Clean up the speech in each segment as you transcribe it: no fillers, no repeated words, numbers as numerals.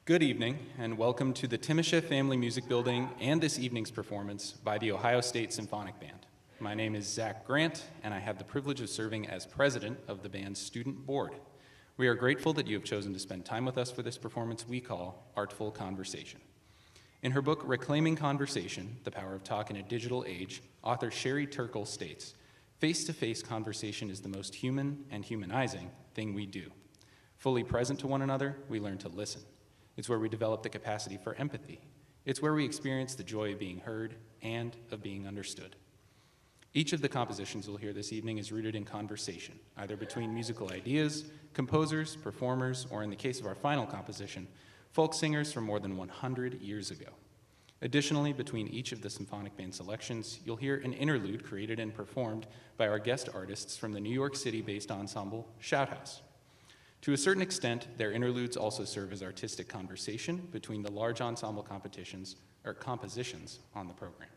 Good evening, and welcome to the Timosha Family Music Building and this evening's performance by the Ohio State Symphonic Band. My name is Zach Grant, and I have the privilege of serving as president of the band's student board. We are grateful that you have chosen to spend time with us for this performance we call Artful Conversation. In her book, Reclaiming Conversation, The Power of Talk in a Digital Age, author Sherry Turkle states, "Face-to-face conversation is the most human and humanizing thing we do. Fully present to one another, we learn to listen. It's where we develop the capacity for empathy. It's where we experience the joy of being heard and of being understood." Each of the compositions you'll hear this evening is rooted in conversation, either between musical ideas, composers, performers, or in the case of our final composition, folk singers from more than 100 years ago. Additionally, between each of the Symphonic Band selections, you'll hear an interlude created and performed by our guest artists from the New York City-based ensemble ShoutHouse. To a certain extent, their interludes also serve as artistic conversation between the large ensemble compositions on the program.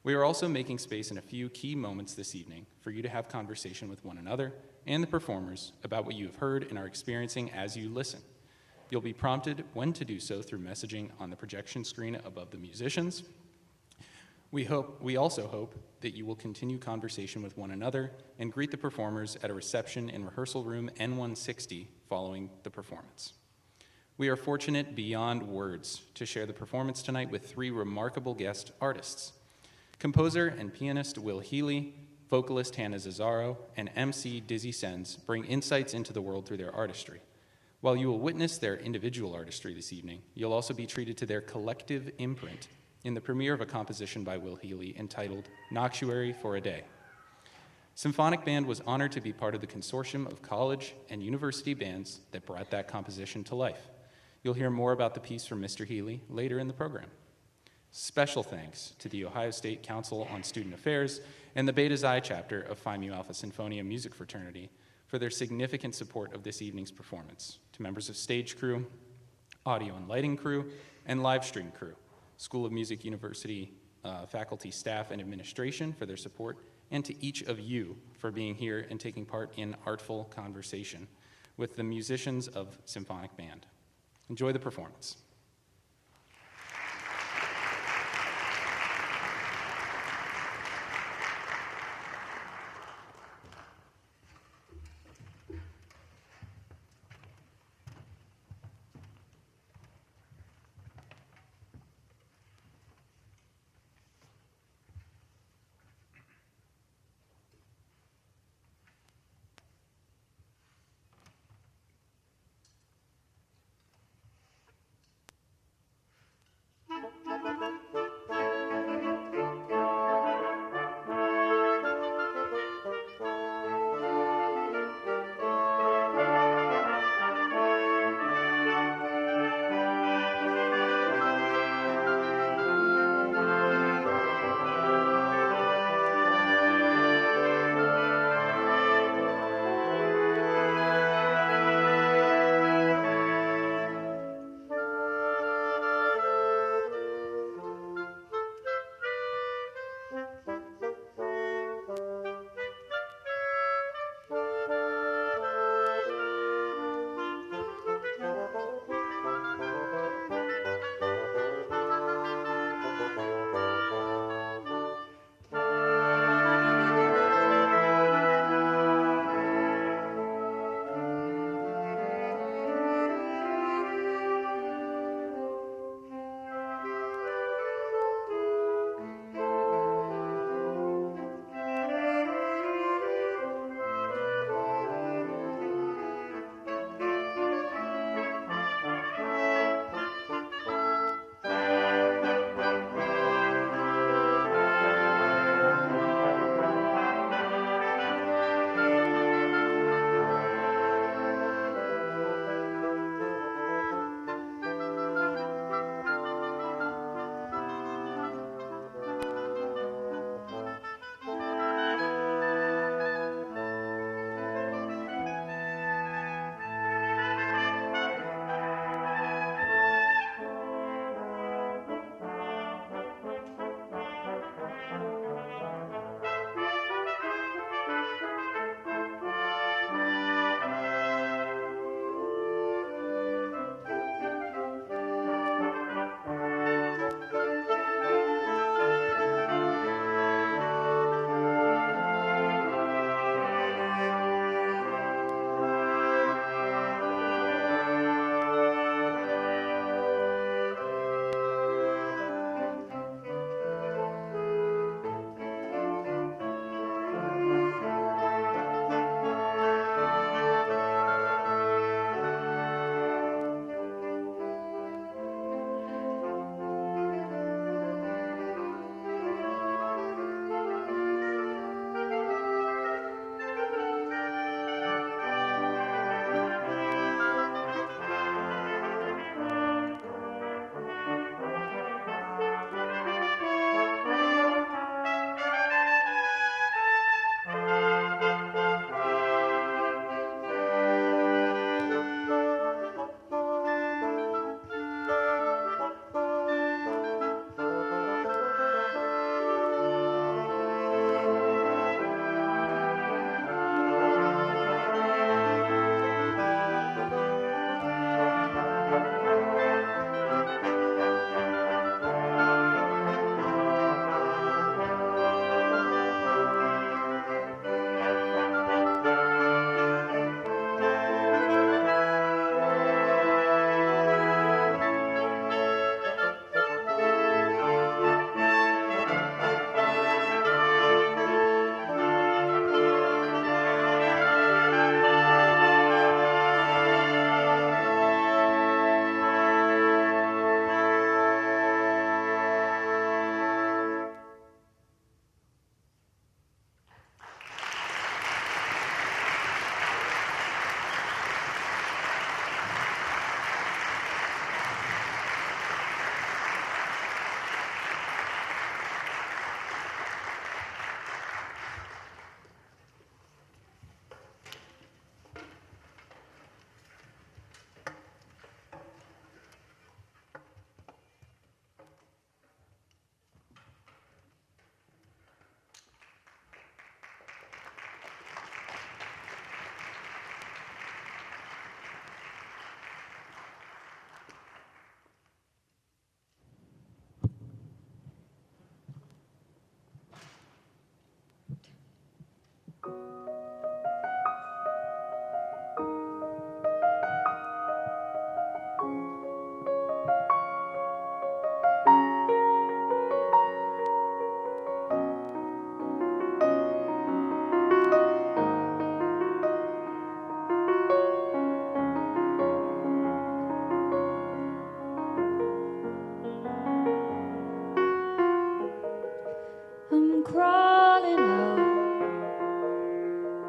We are also making space in a few key moments this evening for you to have conversation with one another and the performers about what you have heard and are experiencing as you listen. You'll be prompted when to do so through messaging on the projection screen above the musicians. We also hope that you will continue conversation with one another and greet the performers at a reception in rehearsal room N160 following the performance. We are fortunate beyond words to share the performance tonight with three remarkable guest artists. Composer and pianist Will Healy, vocalist Hannah Zazzaro, and emcee Dizzy Senze bring insights into the world through their artistry. While you will witness their individual artistry this evening, you'll also be treated to their collective imprint in the premiere of a composition by Will Healy entitled Noctuary for a Day. Symphonic Band was honored to be part of the consortium of college and university bands that brought that composition to life. You'll hear more about the piece from Mr. Healy later in the program. Special thanks to the Ohio State Council on Student Affairs and the Beta Xi chapter of Phi Mu Alpha Sinfonia Music Fraternity for their significant support of this evening's performance, to members of stage crew, audio and lighting crew, and live stream crew, School of Music University faculty, staff, and administration for their support, and to each of you for being here and taking part in Artful Conversation with the musicians of Symphonic Band. Enjoy the performance.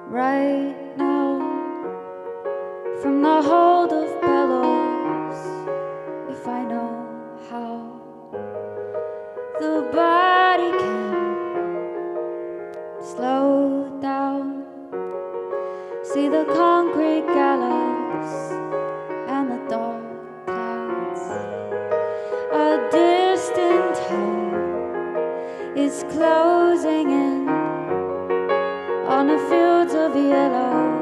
right now from the hold of bellows, if I know how. The body can slow down, see the concrete gallows and the dark clouds. A distant home is closing in on the fields of yellow,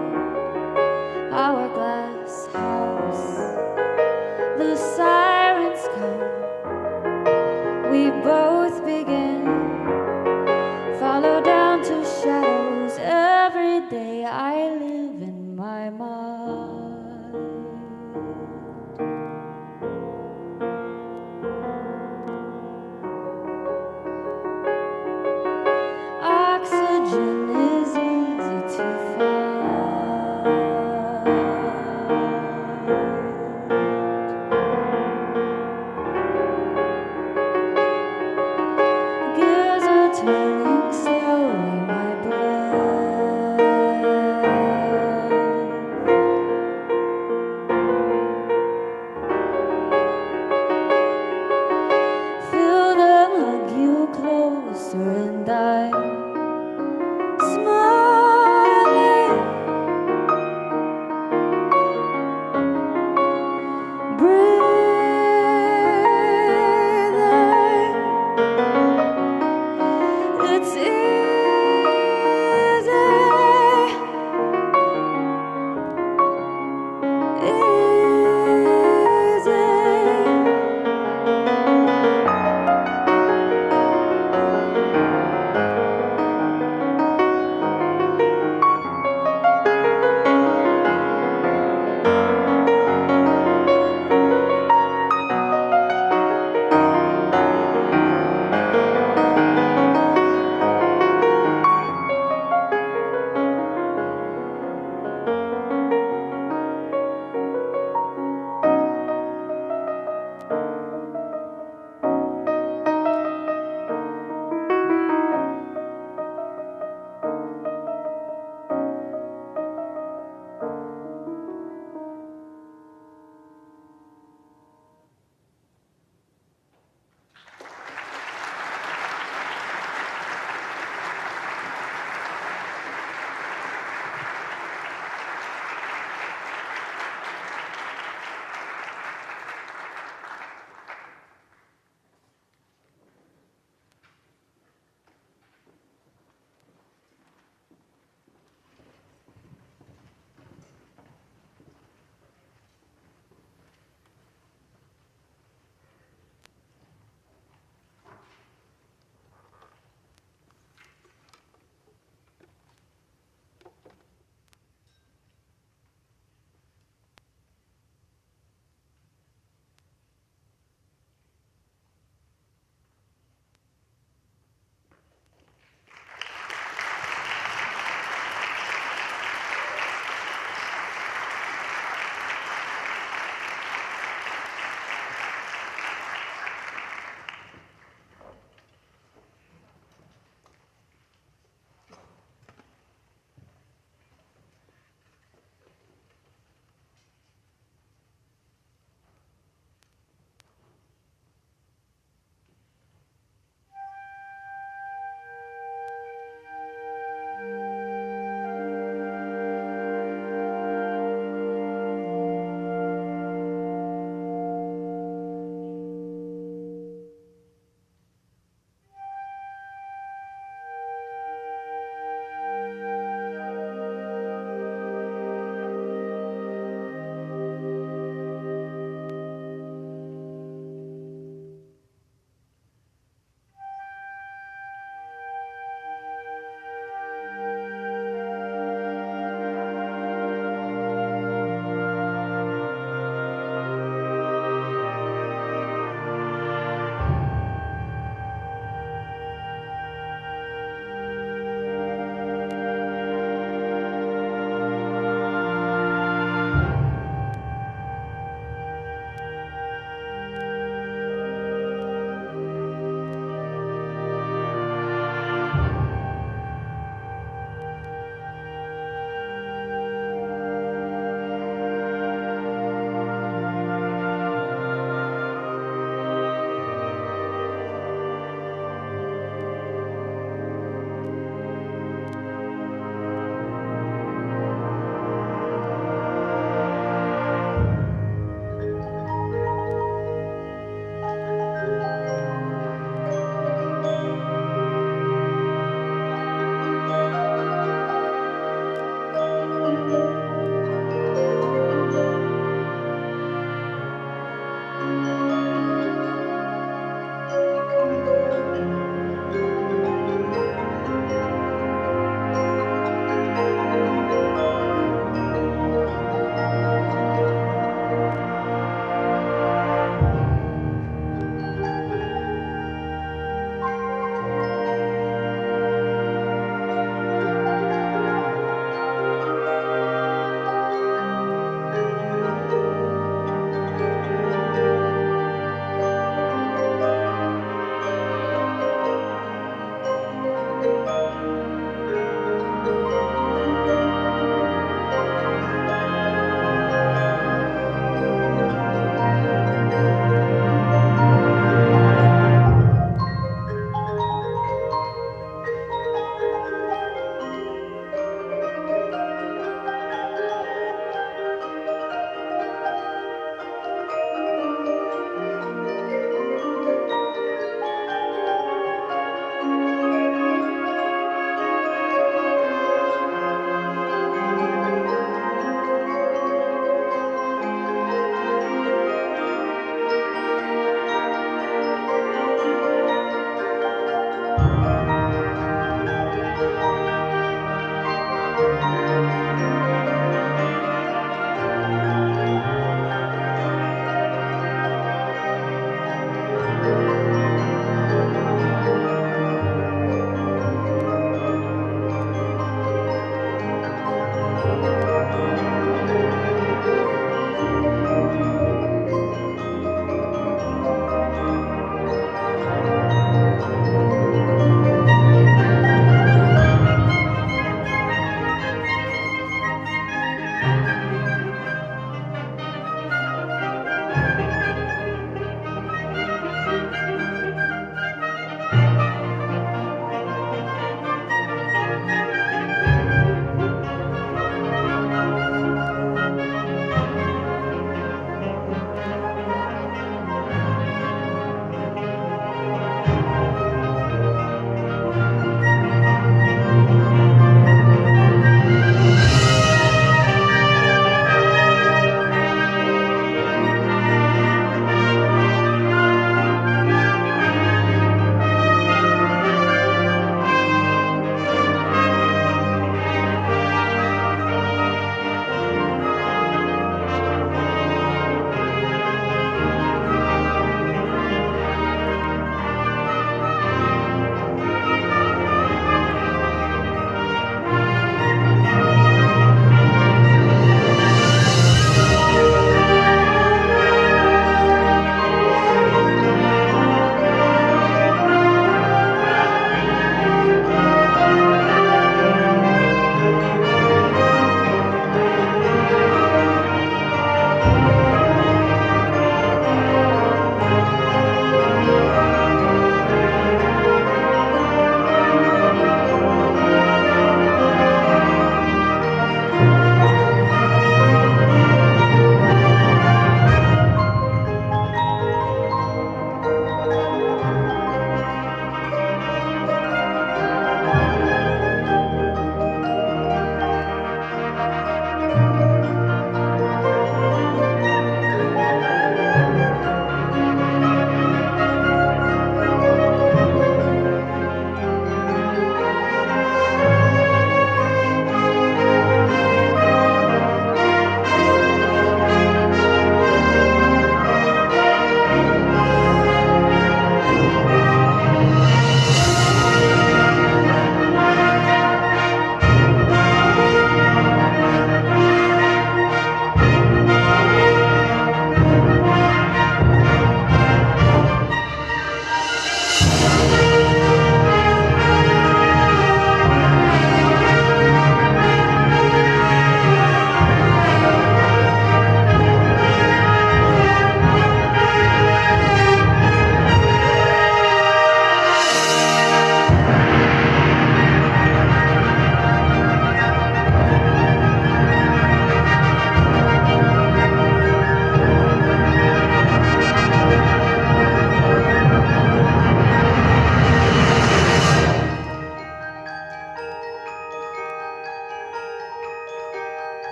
hourglass house. The sirens come, we both begin, follow down to shadows. Every day I live in my mind. Oxygen is easy to find. Gears are turning slowly, my breath.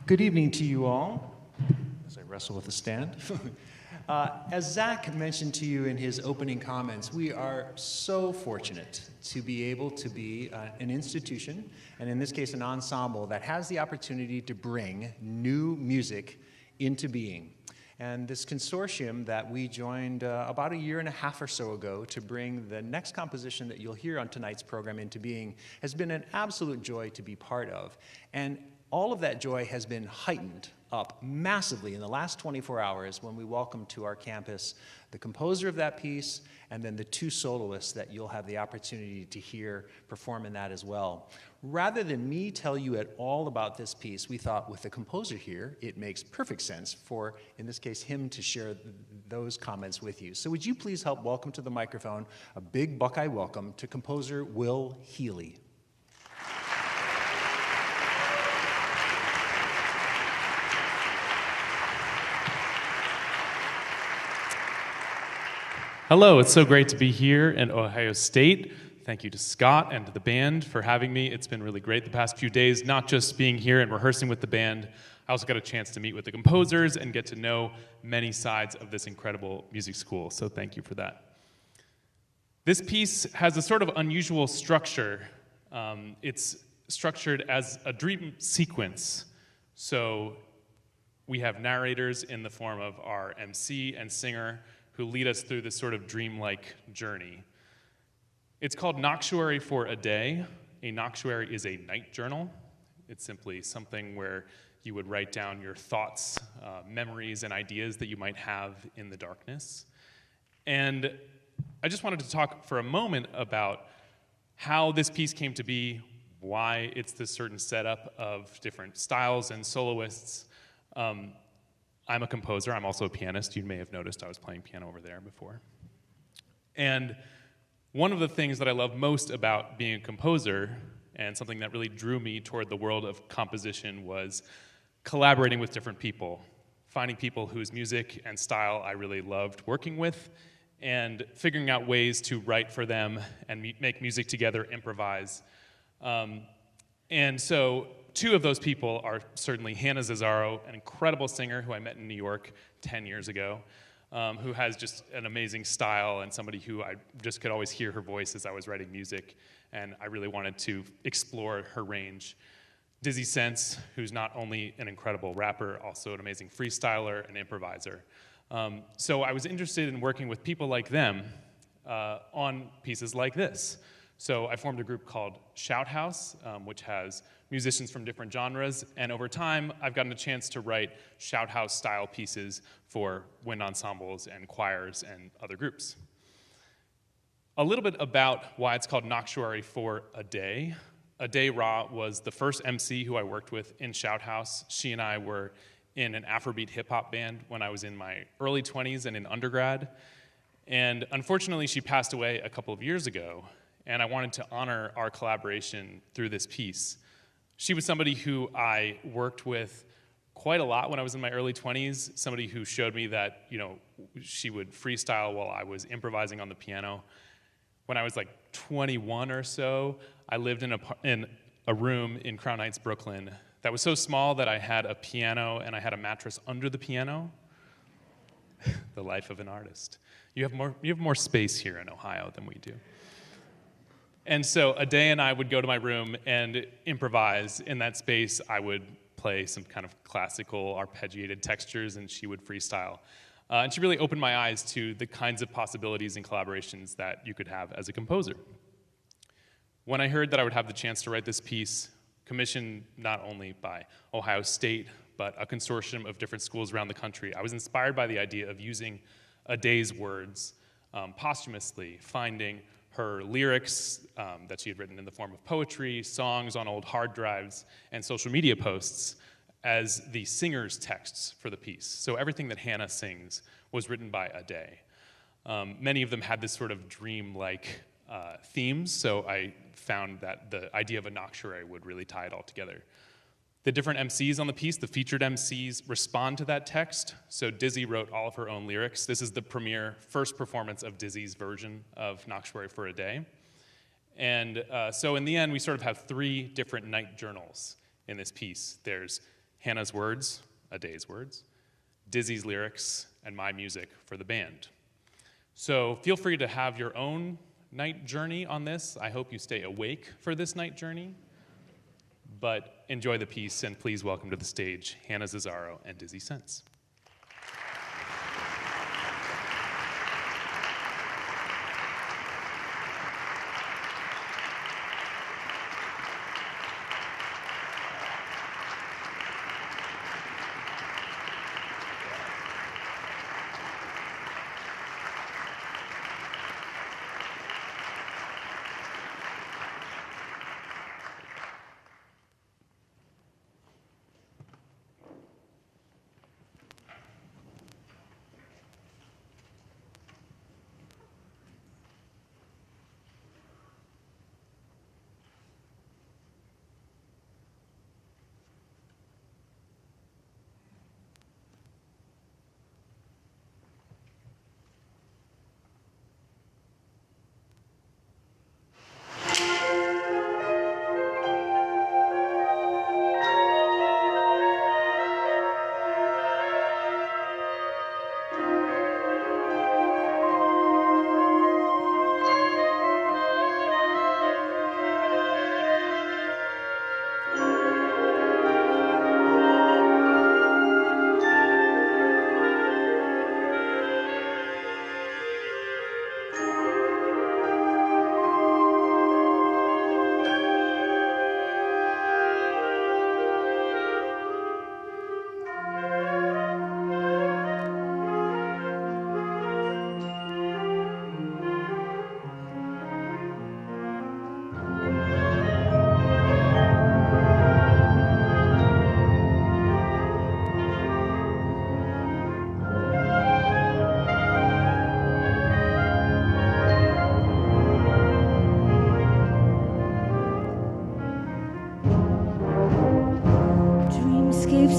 Good evening to you all, as I wrestle with the stand. As Zach mentioned to you in his opening comments, we are so fortunate to be able to be an institution, and in this case an ensemble, that has the opportunity to bring new music into being. And this consortium that we joined about a year and a half or so ago to bring the next composition that you'll hear on tonight's program into being has been an absolute joy to be part of. And all of that joy has been heightened up massively in the last 24 hours when we welcomed to our campus the composer of that piece and then the two soloists that you'll have the opportunity to hear perform in that as well. Rather than me tell you at all about this piece, we thought with the composer here, it makes perfect sense for, in this case, him to share those comments with you. So would you please help welcome to the microphone a big Buckeye welcome to composer Will Healy. Hello, it's so great to be here in Ohio State. Thank you to Scott and to the band for having me. It's been really great the past few days, not just being here and rehearsing with the band. I also got a chance to meet with the composers and get to know many sides of this incredible music school, so thank you for that. This piece has a sort of unusual structure. It's structured as a dream sequence. So we have narrators in the form of our emcee and singer who lead us through this sort of dreamlike journey. It's called Noctuary for a Day. A noctuary is a night journal. It's simply something where you would write down your thoughts, memories, and ideas that you might have in the darkness. And I just wanted to talk for a moment about how this piece came to be, why it's this certain setup of different styles and soloists. I'm a composer. I'm also a pianist. You may have noticed I was playing piano over there before. And one of the things that I love most about being a composer, and something that really drew me toward the world of composition, was collaborating with different people, finding people whose music and style I really loved working with, and figuring out ways to write for them and make music together, improvise. And so two of those people are certainly Hannah Zazzaro, an incredible singer who I met in New York 10 years ago, who has just an amazing style and somebody who I just could always hear her voice as I was writing music, and I really wanted to explore her range. Dizzy Senze, who's not only an incredible rapper, also an amazing freestyler and improviser. So I was interested in working with people like them on pieces like this. So I formed a group called ShoutHouse, which has musicians from different genres, and over time, I've gotten a chance to write ShoutHouse-style pieces for wind ensembles and choirs and other groups. A little bit about why it's called Noctuary for a Day. Ade Ra was the first MC who I worked with in ShoutHouse. She and I were in an Afrobeat hip-hop band when I was in my early 20s and in undergrad. And unfortunately, she passed away a couple of years ago, and I wanted to honor our collaboration through this piece. She was somebody who I worked with quite a lot when I was in my early 20s, somebody who showed me that, she would freestyle while I was improvising on the piano. When I was like 21 or so, I lived in a room in Crown Heights, Brooklyn, that was so small that I had a piano and I had a mattress under the piano. The life of an artist. You have more space here in Ohio than we do. And so Ade and I would go to my room and improvise. In that space, I would play some kind of classical arpeggiated textures, and she would freestyle. And she really opened my eyes to the kinds of possibilities and collaborations that you could have as a composer. When I heard that I would have the chance to write this piece, commissioned not only by Ohio State, but a consortium of different schools around the country, I was inspired by the idea of using Ade's words posthumously, finding her lyrics that she had written in the form of poetry, songs on old hard drives, and social media posts as the singer's texts for the piece. So everything that Hannah sings was written by Ade. Many of them had this sort of dream-like themes, so I found that the idea of a noctuary would really tie it all together. The different MCs on the piece, the featured MCs, respond to that text. So Dizzy wrote all of her own lyrics. This is the premiere first performance of Dizzy's version of Noctuary for a Day. And so in the end, we sort of have three different night journals in this piece. There's Hannah's words, a day's words, Dizzy's lyrics, and my music for the band. So feel free to have your own night journey on this. I hope you stay awake for this night journey. But enjoy the piece, and please welcome to the stage Hannah Zazzaro and Dizzy Senze.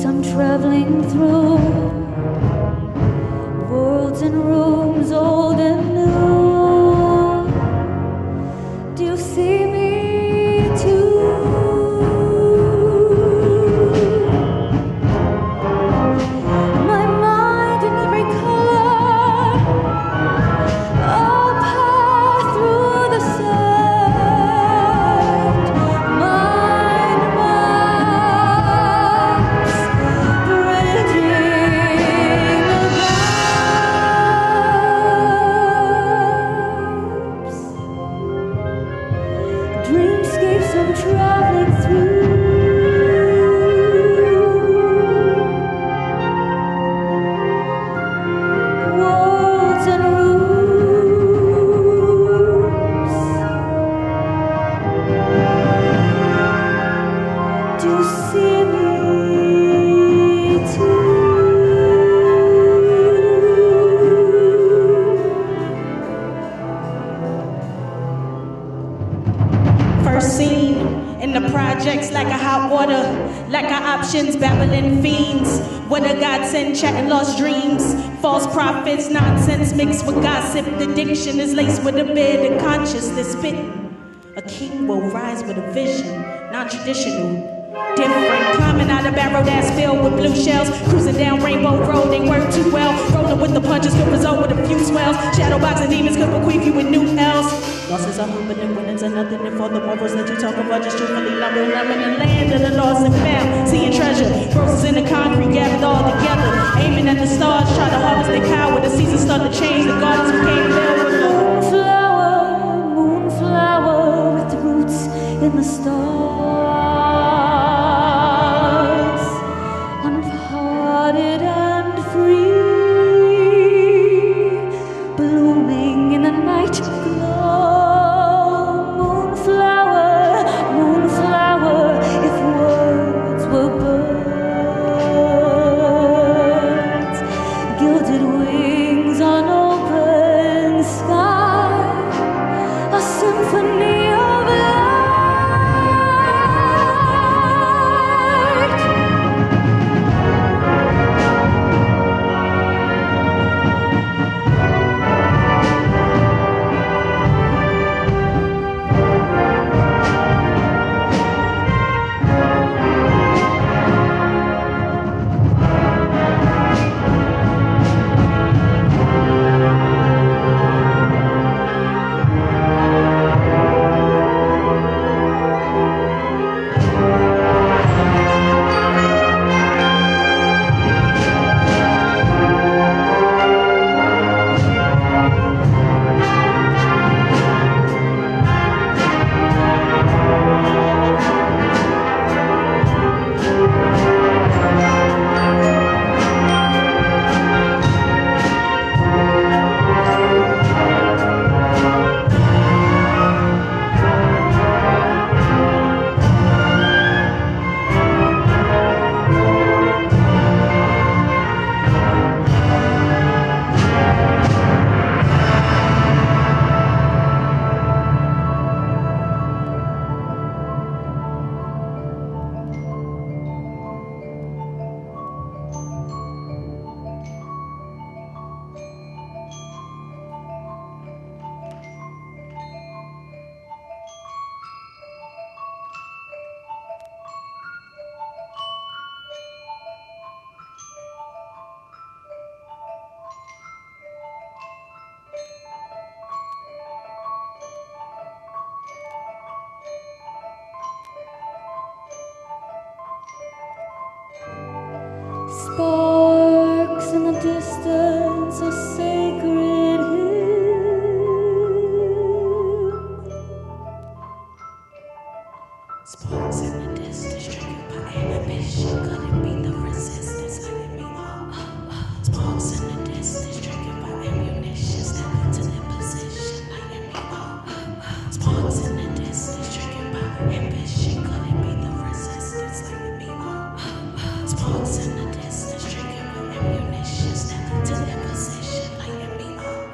I'm traveling through worlds and rooms old and new. Do you see me too? My mind in every color, I'll pass through the sand. Mind maps bridging the gaps. Dreamscapes I'm traveling through. Walls and roofs. Do you see me too? First seen in the projects like a hot water, like our options, babbling fiends. What a godsend, chatting lost dreams. False prophets, nonsense mixed with gossip. The diction is laced with a bit of consciousness spitting. A king will rise with a vision, non-traditional, different. Climbing out a barrel that's filled with blue shells. Cruising down Rainbow Road, ain't work too well. Rolling with the punches could result with a few swells. Shadow boxing demons could bequeath you with new L's. Losses are humbling, winnings are nothing. And for the morals that you talk about, just truthfully loving, loving the land of the lost and found. Seeing treasure, roses in the concrete, gathered all together. Aiming at the stars, try to harvest the cow. When the seasons start to change, the gardens became filled with love. Moonflower with roots in the stars, unhearted and free, blooming in the night glow. Moonflower, moonflower, if words were birds, gilded wings on open sky, a symphony of light. distance, a sacred hymn. Sparks in the distance, triggered by ambition. Could it be the resistance letting me all? Sparks in the distance, triggered by ammunition. Step into their position, lighting me all. Sparks in the distance, triggered by ambition. Could it be the resistance letting me all? Sparks in the distance, triggered by ammunition. Step into their position, lighting me all.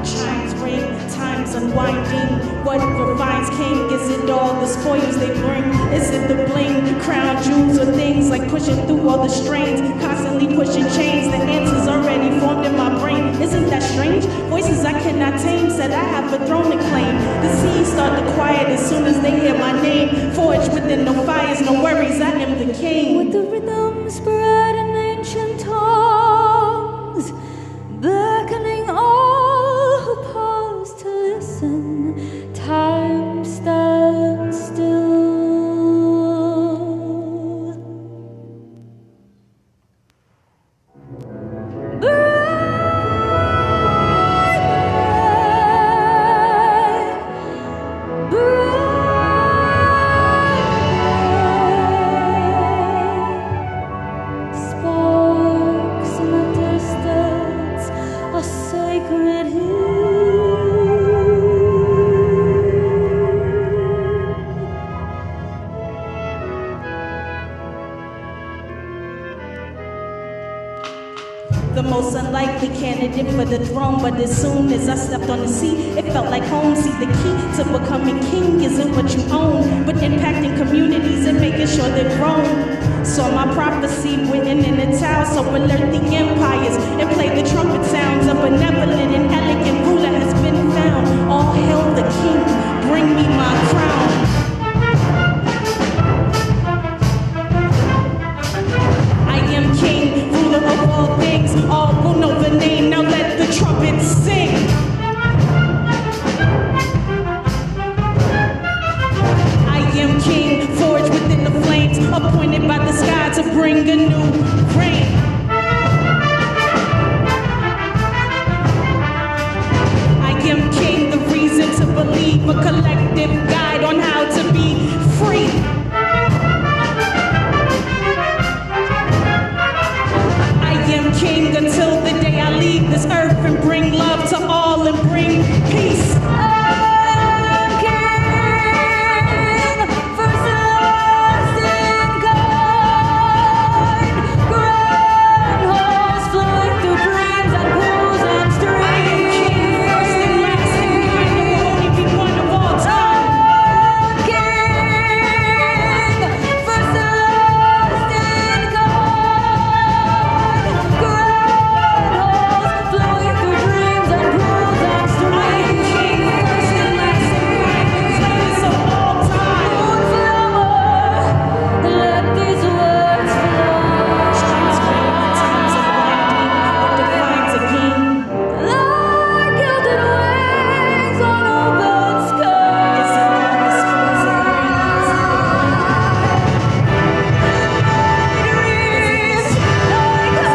Chimes ring, time's unwinding. What refines king? Is it all the spoils they bring? Is it the bling, crown jewels, or things like pushing through all the strains, constantly pushing chains? The answers already formed in my brain. Isn't that strange? Voices I cannot tame said I have a throne to claim. The seas start to quiet as soon as they hear my name. Forged within no fires, no worries, I am the king. With the rhythm spread in ancient tongues, beckoning all who pause to listen. Time stands still. Sparks in the distance, a sacred hymn. The most unlikely candidate for the throne, but as soon as I stepped on the seat, it felt like home. See, the key to becoming king isn't what you own, but impacting communities and making sure they're grown. Saw my prophecy written in a towel, so alert the empires and play the trumpet sounds. A benevolent and elegant ruler has been found. All hail the king, bring me my crown. I am king, ruler of all things. All will know the name, now let the trumpets sing. I am king, forged within the flames, appointed by the sky to bring a new reign. I am king, the reason to believe, a collective guide on how to be free. I am king until the day I leave this earth and bring love to all and bring peace. I'm king, first and last in kind. Grand halls flowing through dreams and pools and streams. I am king, first and last in kind, and will only be one of all time. I'm king, first and last in kind. Grand halls flowing through dreams and pools and streams. I am king, first and last in kind, and flames of all time. Flower, let these words flow. Streets great, times unwinding, what defines a king? Like gilded wings on open sky. Is it all the screens and rings? Dreams like a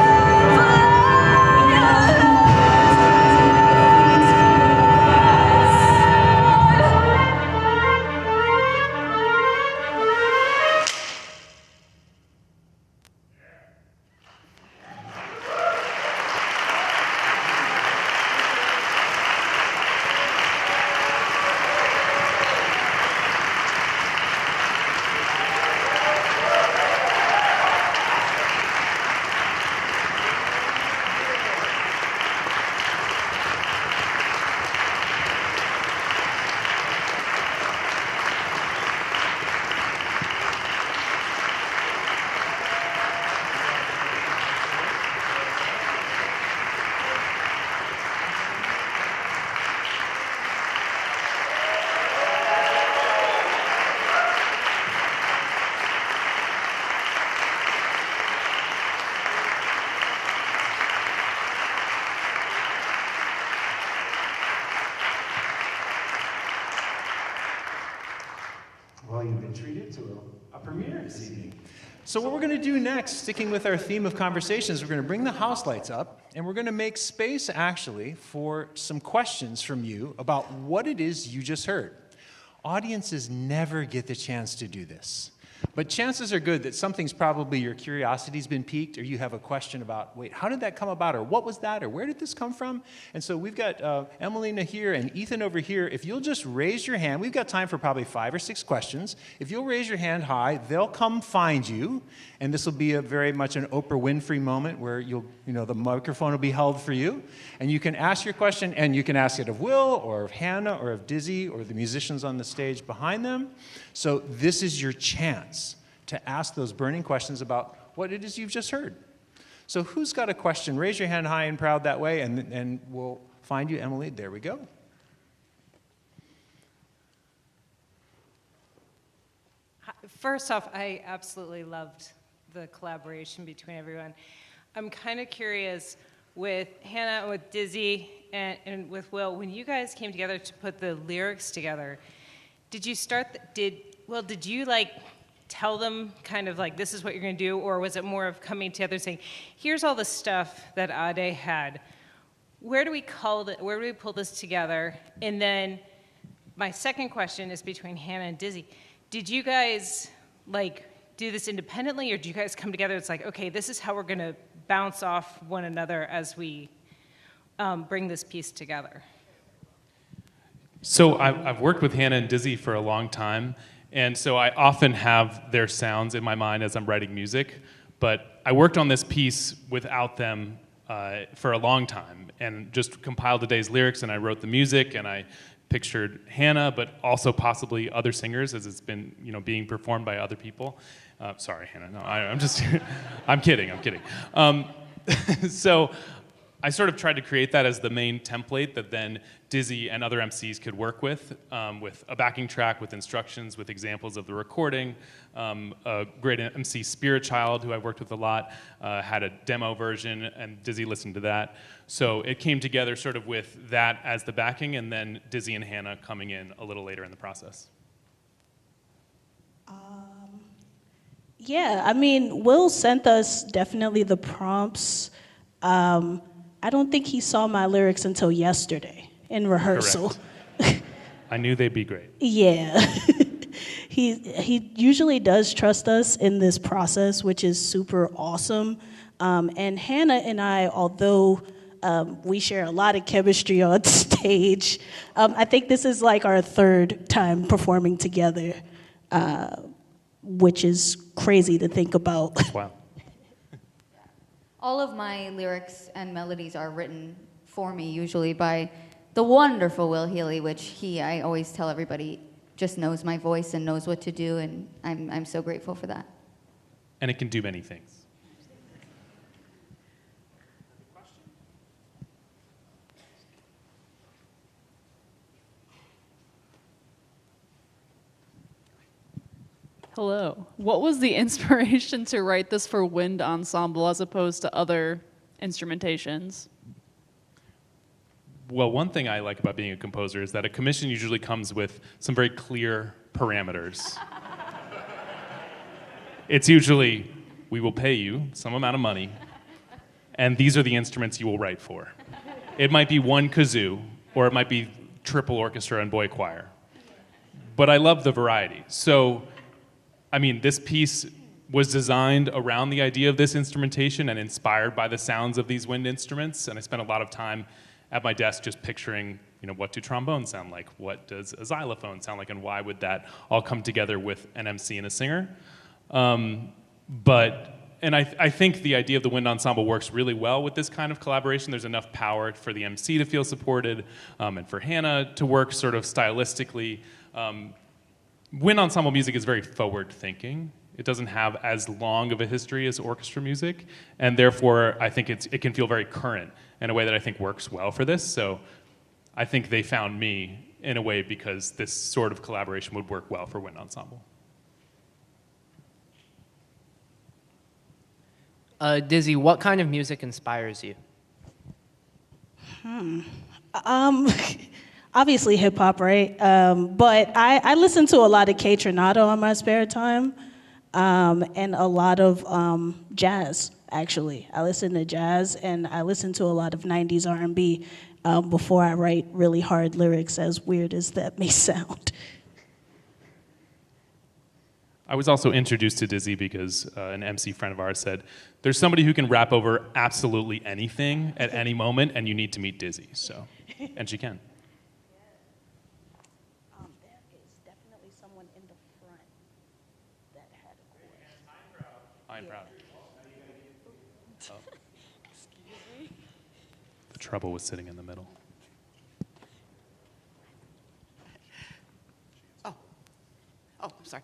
Well, you've been treated to a premiere this evening. So what we're going to do next, sticking with our theme of conversations, we're going to bring the house lights up, and we're going to make space, actually, for some questions from you about what it is you just heard. Audiences never get the chance to do this. But chances are good that something's probably your curiosity's been piqued, or you have a question about, wait, how did that come about, or what was that, or where did this come from? And so we've got Emelina here and Ethan over here. If you'll just raise your hand, we've got time for probably 5 or 6 questions. If you'll raise your hand high, they'll come find you, and this will be a very much an Oprah Winfrey moment where the microphone will be held for you, and you can ask your question, and you can ask it of Will, or of Hannah, or of Dizzy, or the musicians on the stage behind them. So this is your chance to ask those burning questions about what it is you've just heard. So who's got a question? Raise your hand high and proud that way, and we'll find you, Emily. There we go. First off, I absolutely loved the collaboration between everyone. I'm kind of curious with Hannah, with Dizzy, and with Will, when you guys came together to put the lyrics together, did you tell them kind of like, this is what you're going to do, or was it more of coming together and saying, here's all the stuff that Ade had. Where do we pull this together? And then my second question is between Hannah and Dizzy. Did you guys do this independently, or do you guys come together? It's like, okay, this is how we're going to bounce off one another as we bring this piece together. So I've worked with Hannah and Dizzy for a long time, and so I often have their sounds in my mind as I'm writing music, but I worked on this piece without them for a long time, and just compiled the day's lyrics, and I wrote the music, and I pictured Hannah, but also possibly other singers, as it's been being performed by other people. Sorry, Hannah, no, I'm just, I'm kidding. So I sort of tried to create that as the main template that then Dizzy and other MCs could work with a backing track, with instructions, with examples of the recording. A great MC, Spirit Child, who I've worked with a lot, had a demo version, and Dizzy listened to that. So it came together sort of with that as the backing, and then Dizzy and Hannah coming in a little later in the process. Yeah, I mean, Will sent us definitely the prompts. I don't think he saw my lyrics until yesterday in rehearsal. I knew they'd be great. Yeah. He usually does trust us in this process, which is super awesome. And Hannah and I, although we share a lot of chemistry on stage, I think this is like our 3rd time performing together, which is crazy to think about. Wow. All of my lyrics and melodies are written for me, usually by the wonderful Will Healy, which I always tell everybody, just knows my voice and knows what to do, and I'm so grateful for that. And it can do many things. Hello. What was the inspiration to write this for wind ensemble as opposed to other instrumentations? Well, one thing I like about being a composer is that a commission usually comes with some very clear parameters. It's usually, we will pay you some amount of money, and these are the instruments you will write for. It might be one kazoo, or it might be triple orchestra and boy choir. But I love the variety. So, I mean, this piece was designed around the idea of this instrumentation and inspired by the sounds of these wind instruments, and I spent a lot of time at my desk just picturing, what do trombones sound like? What does a xylophone sound like? And why would that all come together with an MC and a singer? I think the idea of the wind ensemble works really well with this kind of collaboration. There's enough power for the MC to feel supported, and for Hannah to work sort of stylistically. Wind ensemble music is very forward-thinking. It doesn't have as long of a history as orchestra music, and therefore I think it can feel very current in a way that I think works well for this. So I think they found me in a way because this sort of collaboration would work well for wind ensemble. Dizzy, what kind of music inspires you? Obviously hip hop, right? But I listen to a lot of K Tornado on my spare time. and a lot of jazz, actually. I listen to jazz, and I listen to a lot of 90s R&B before I write really hard lyrics, as weird as that may sound. I was also introduced to Dizzy because an MC friend of ours said, there's somebody who can rap over absolutely anything at any moment, and you need to meet Dizzy. So, and she can. There is definitely someone in the front that had a chord. I'm proud. Oh. The trouble was sitting in the middle. Oh, I'm sorry.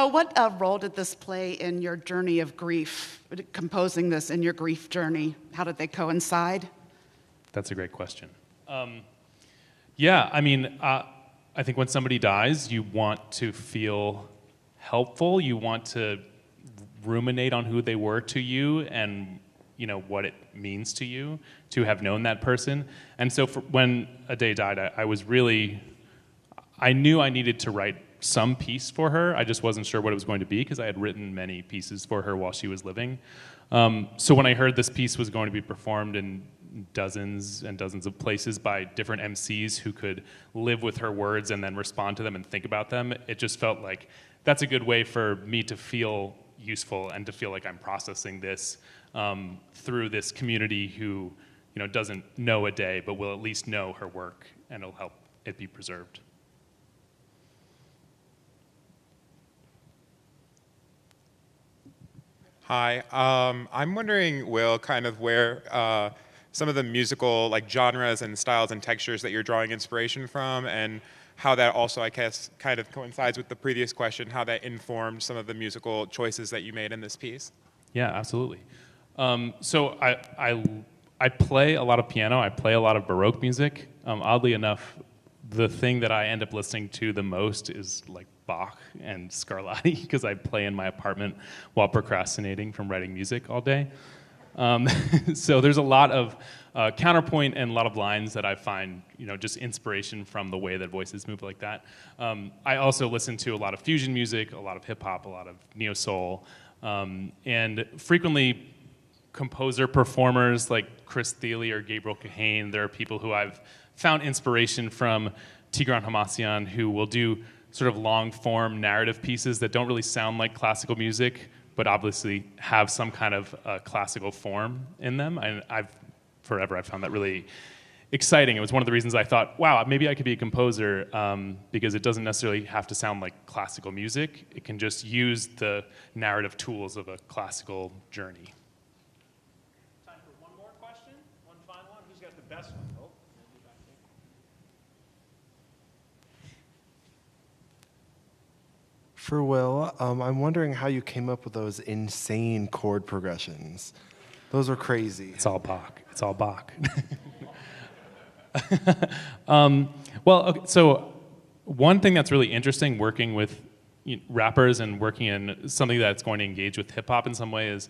What role did this play in your journey of grief, composing this in your grief journey? How did they coincide? That's a great question. Yeah, I mean, I think when somebody dies, you want to feel helpful. You want to ruminate on who they were to you and, you know, what it means to you to have known that person. And so when Ade died, I knew I needed to write some piece for her. I just wasn't sure what it was going to be because I had written many pieces for her while she was living. So when I heard this piece was going to be performed in dozens and dozens of places by different MCs who could live with her words and then respond to them and think about them, it just felt like that's a good way for me to feel useful and to feel like I'm processing this through this community who, you know, doesn't know Ade but will at least know her work, and it'll help it be preserved. Hi, I'm wondering, Will, kind of where some of the musical like genres and styles and textures that you're drawing inspiration from, and how that also, I guess, kind of coincides with the previous question, how that informed some of the musical choices that you made in this piece. Yeah, absolutely. So I play a lot of piano. I play a lot of Baroque music. Oddly enough, the thing that I end up listening to the most is like Bach and Scarlatti because I play in my apartment while procrastinating from writing music all day. So there's a lot of counterpoint and a lot of lines that I find, you know, just inspiration from the way that voices move like that. I also listen to a lot of fusion music, a lot of hip hop, a lot of neo soul, and frequently composer performers like Chris Thiele or Gabriel Kahane. There are people who I've found inspiration from, Tigran Hamasyan, who will do sort of long-form narrative pieces that don't really sound like classical music, but obviously have some kind of classical form in them. And I've found that really exciting. It was one of the reasons I thought, wow, maybe I could be a composer, because it doesn't necessarily have to sound like classical music. It can just use the narrative tools of a classical journey. Time for one more question, one final one. Who's got the best one? Oh. For Will, I'm wondering how you came up with those insane chord progressions. Those are crazy. It's all Bach. It's all Bach. Well, okay, so one thing that's really interesting working with rappers and working in something that's going to engage with hip hop in some way is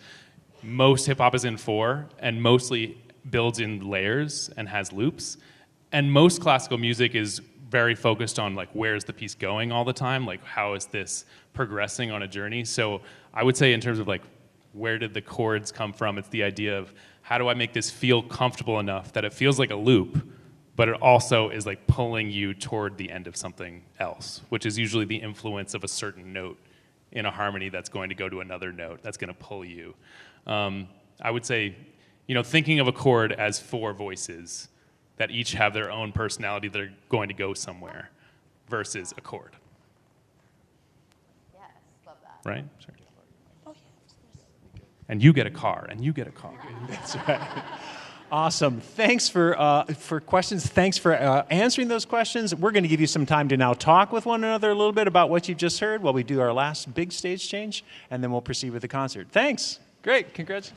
most hip hop is in 4 and mostly builds in layers and has loops. And most classical music is very focused on like where's the piece going all the time, like how is this progressing on a journey. So I would say in terms of like where did the chords come from, it's the idea of how do I make this feel comfortable enough that it feels like a loop, but it also is like pulling you toward the end of something else, which is usually the influence of a certain note in a harmony that's going to go to another note that's going to pull you. I would say, you know, thinking of a chord as 4 voices that each have their own personality that are going to go somewhere versus a chord. Yes, love that. Right? Sure. Oh, yeah. And you get a car, and you get a car. That's right. Awesome. Thanks for questions. Thanks for answering those questions. We're going to give you some time to now talk with one another a little bit about what you've just heard while we do our last big stage change, and then we'll proceed with the concert. Thanks. Great. Congrats.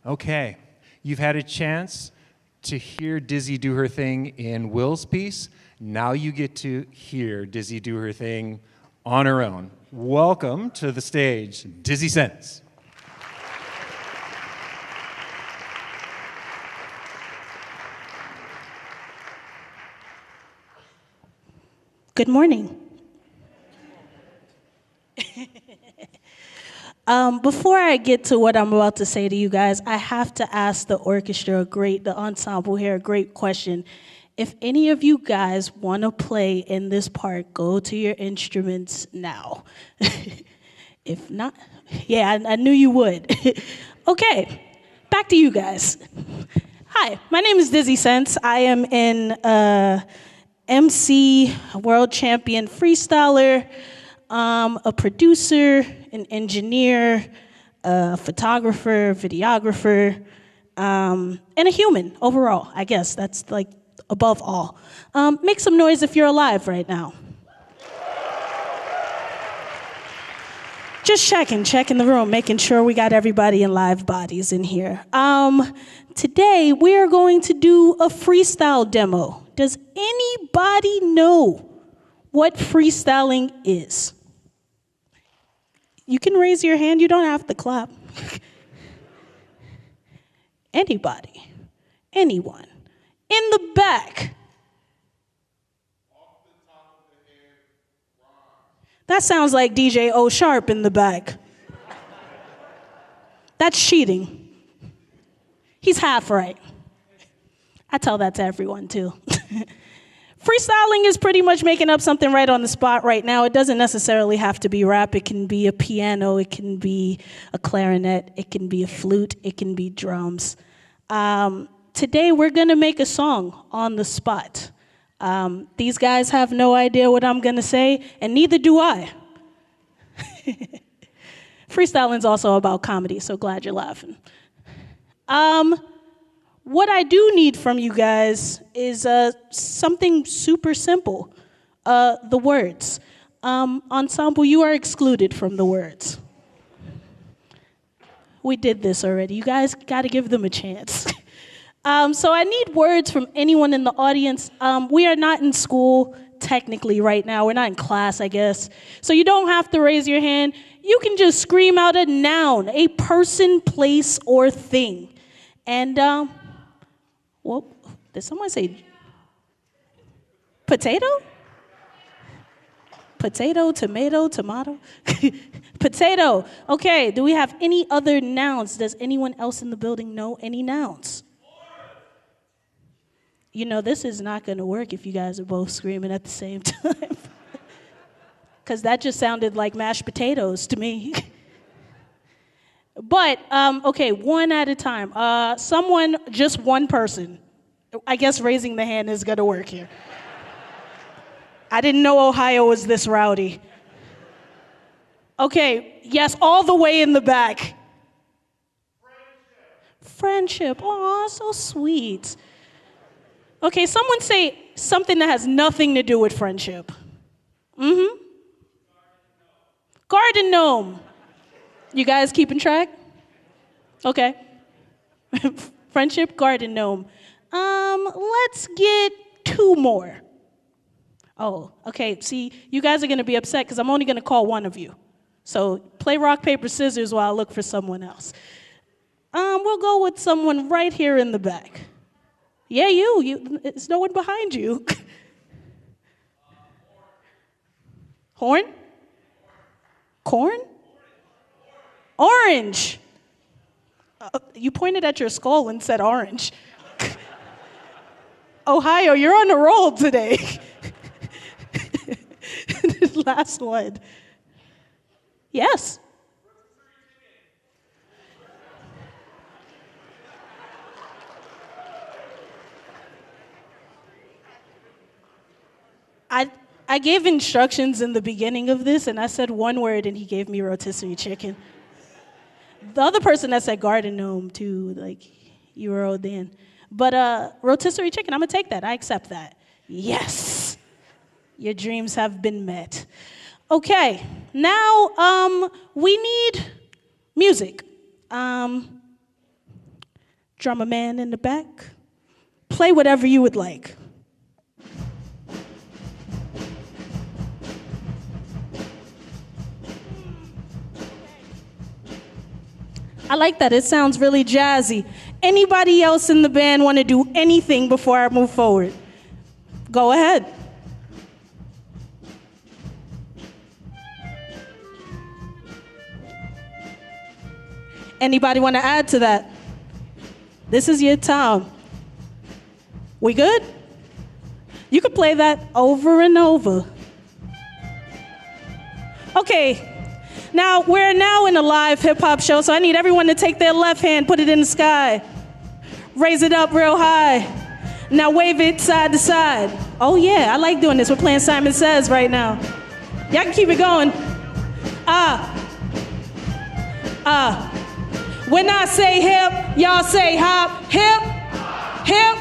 Okay, you've had a chance to hear Dizzy do her thing in Will's piece. Now you get to hear Dizzy do her thing on her own. Welcome to the stage, Dizzy Senze. Good morning. Before I get to what I'm about to say to you guys, I have to ask the orchestra, the ensemble here, a great question. If any of you guys want to play in this part, go to your instruments now. If not, yeah, I knew you would. Okay, back to you guys. Hi, my name is Dizzy Senze. I am an emcee, a world champion freestyler, a producer, an engineer, a photographer, videographer, and a human overall. I guess that's like above all. Make some noise if you're alive right now. Just checking the room, making sure we got everybody in live bodies in here. Today we are going to do a freestyle demo. Does anybody know what freestyling is? You can raise your hand, you don't have to clap. Anybody? Anyone? In the back? Off the top of the head, that sounds like DJ O Sharp in the back. That's cheating. He's half right. I tell that to everyone too. Freestyling is pretty much making up something right on the spot right now. It doesn't necessarily have to be rap. It can be a piano. It can be a clarinet. It can be a flute. It can be drums. Today, we're going to make a song on the spot. These guys have no idea what I'm going to say, and neither do I. Freestyling is also about comedy, so glad you're laughing. What I do need from you guys is something super simple, the words. Ensemble, you are excluded from the words. We did this already. You guys got to give them a chance. So I need words from anyone in the audience. We are not in school technically right now. We're not in class, I guess. So you don't have to raise your hand. You can just scream out a noun, a person, place, or thing. And, well, did someone say potato? Potato, tomato, tomato? Potato. Okay, do we have any other nouns? Does anyone else in the building know any nouns? You know, this is not going to work if you guys are both screaming at the same time. Because that just sounded like mashed potatoes to me. But, okay, one at a time. Someone, just one person. I guess raising the hand is going to work here. I didn't know Ohio was this rowdy. Okay, yes, all the way in the back. Friendship. Aw, so sweet. Okay, someone say something that has nothing to do with friendship. Mm-hmm. Garden gnome. You guys keeping track? Okay. Friendship, garden gnome. Let's get two more. Oh, okay. See, you guys are going to be upset because I'm only going to call one of you. So play rock, paper, scissors while I look for someone else. We'll go with someone right here in the back. Yeah, you. It's no one behind you. Horn? Corn? Orange. You pointed at your skull and said orange. Ohio, you're on a roll today. This last one. Yes. I gave instructions in the beginning of this, and I said one word, and he gave me rotisserie chicken. The other person that said garden gnome, too, like, you were old then. But rotisserie chicken, I'm going to take that. I accept that. Yes. Your dreams have been met. Okay, now we need music. Drummer man in the back, play whatever you would like. I like that. It sounds really jazzy. Anybody else in the band want to do anything before I move forward? Go ahead. Anybody want to add to that? This is your time. We good? You can play that over and over. Okay. Now, we're now in a live hip-hop show, so I need everyone to take their left hand, put it in the sky. Raise it up real high. Now wave it side to side. Oh yeah, I like doing this. We're playing Simon Says right now. Y'all can keep it going. When I say hip, y'all say hop. Hip, hip.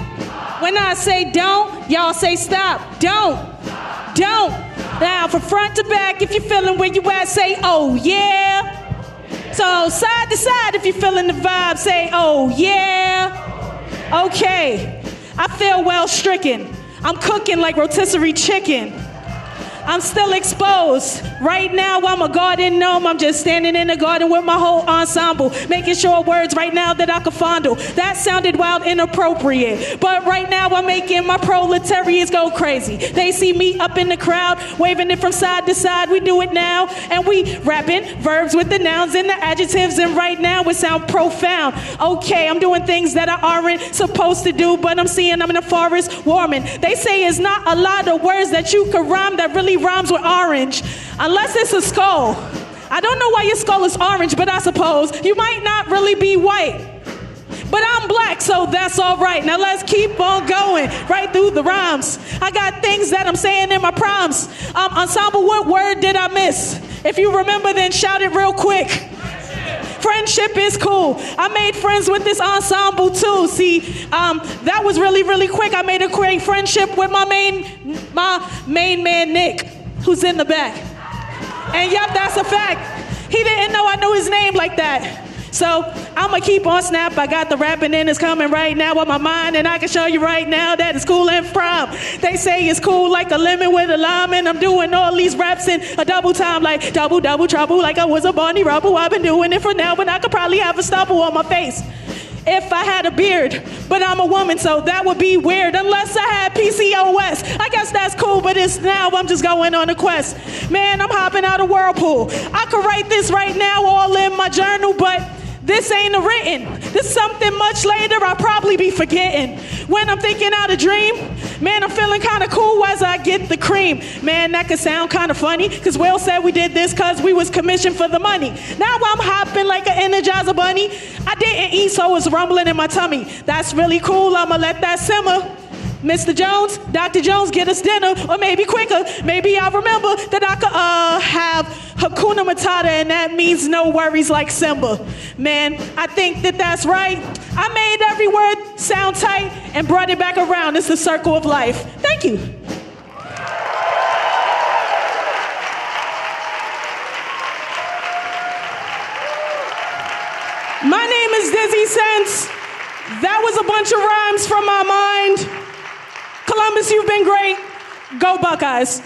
When I say don't, y'all say stop. Don't. Now, from front to back, if you're feeling where you at, say, oh, yeah. So, side to side, if you're feeling the vibe, say, oh, yeah. Okay, I feel well stricken. I'm cooking like rotisserie chicken. I'm still exposed. Right now, I'm a garden gnome. I'm just standing in the garden with my whole ensemble, making sure words right now that I can fondle. That sounded wild, inappropriate. But right now, I'm making my proletariats go crazy. They see me up in the crowd, waving it from side to side. We do it now, and we rapping verbs with the nouns and the adjectives, and right now, it sound profound. Okay, I'm doing things that I aren't supposed to do, but I'm seeing I'm in the forest warming. They say it's not a lot of words that you could rhyme that really rhymes with orange, unless it's a skull. I don't know why your skull is orange, but I suppose you might not really be white. But I'm black, so that's all right. Now let's keep on going right through the rhymes. I got things that I'm saying in my prompts. Ensemble, what word did I miss? If you remember, then shout it real quick. Friendship is cool. I made friends with this ensemble too. See, that was really, really quick. I made a great friendship with my main man, Nick, who's in the back. And yep, that's a fact. He didn't know I knew his name like that. So I'ma keep on snap. I got the rapping and it's coming right now with my mind, and I can show you right now that it's cool and prom. They say it's cool like a lemon with a lime, and I'm doing all these raps in a double time, like double trouble, like I was a Barney Rubble. I've been doing it for now, but I could probably have a stubble on my face if I had a beard, but I'm a woman, so that would be weird unless I had PCOS. I guess that's cool, but it's now I'm just going on a quest. Man, I'm hopping out of whirlpool. I could write this right now all in my journal, but this ain't a written. This is something much later I'll probably be forgetting. When I'm thinking out a dream, man, I'm feeling kind of cool as I get the cream. Man, that could sound kind of funny, because Will said we did this because we was commissioned for the money. Now I'm hopping like an Energizer bunny. I didn't eat, so it's rumbling in my tummy. That's really cool, I'ma let that simmer. Mr. Jones, Dr. Jones, get us dinner, or maybe quicker. Maybe I'll remember that I could have Hakuna Matata, and that means no worries like Simba. Man, I think that that's right. I made every word sound tight and brought it back around. It's the circle of life. Thank you. My name is Dizzy Senze. That was a bunch of rhymes from my mind. Columbus, you've been great. Go Buckeyes.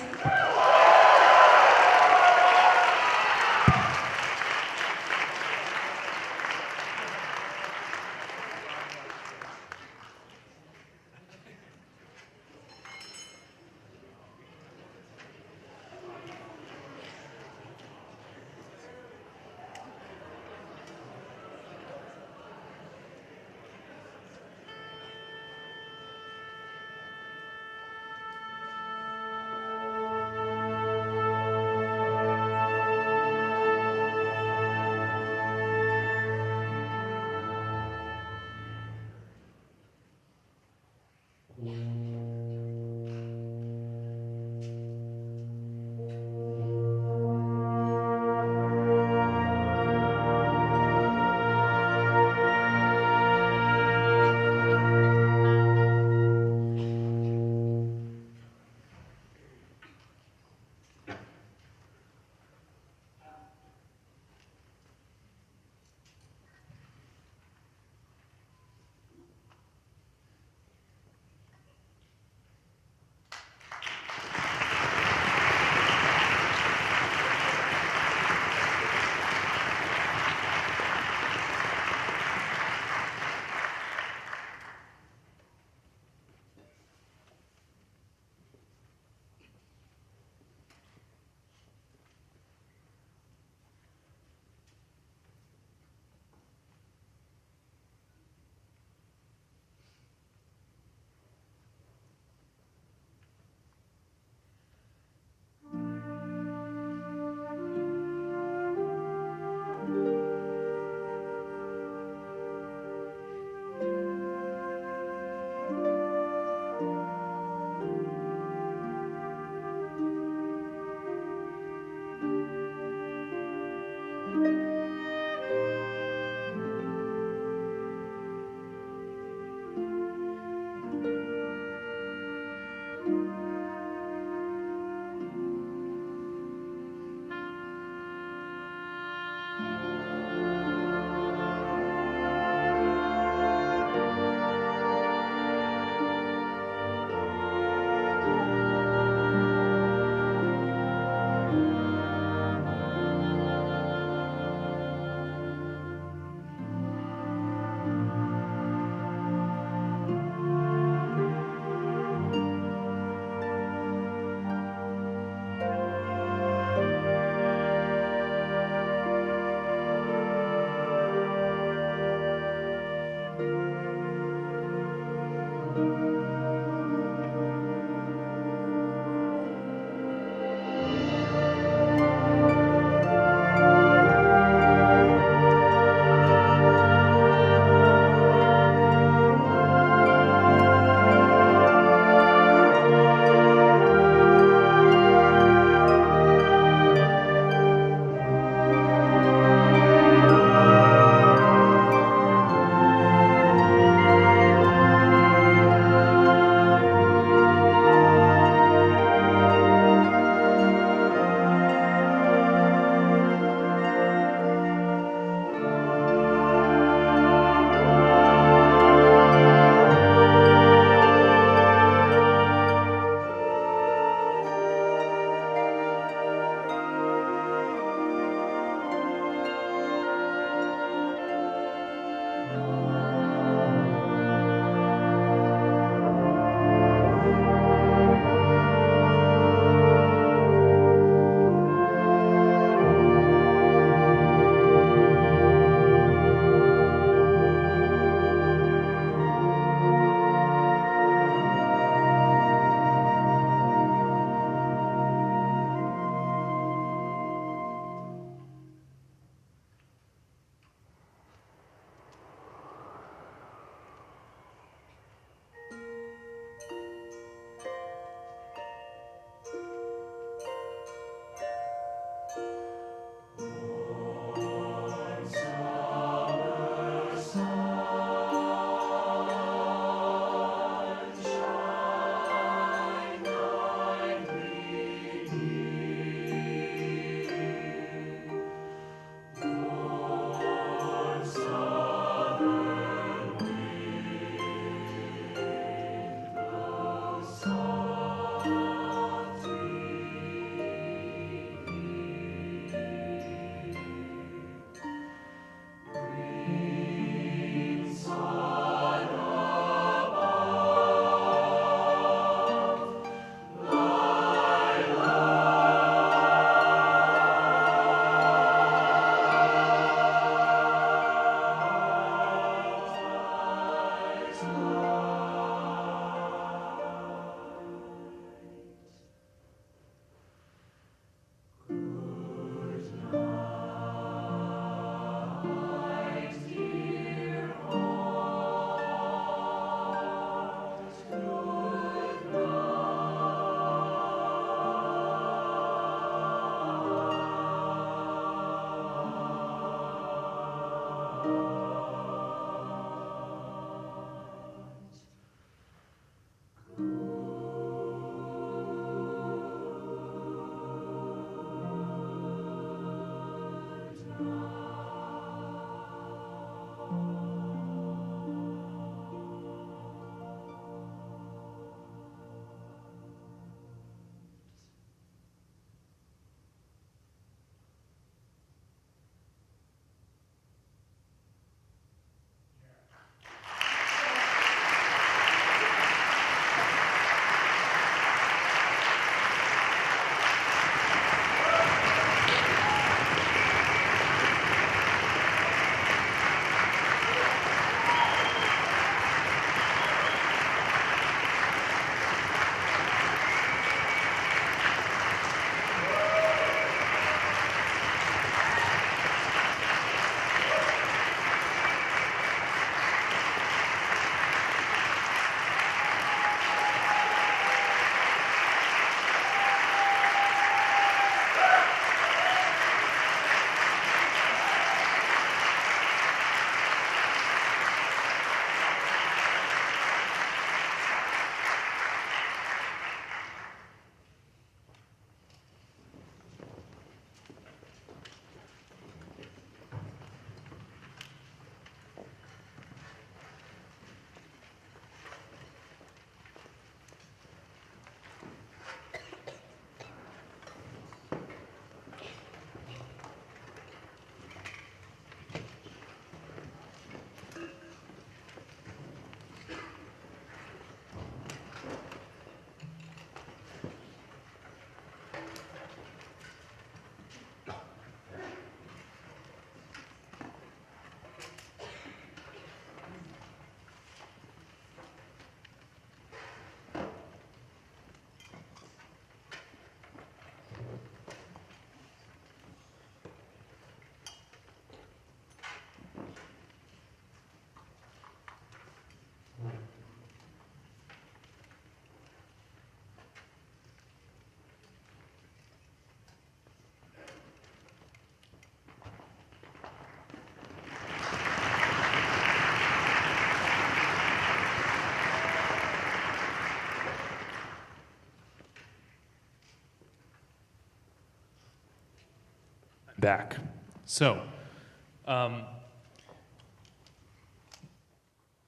back. So,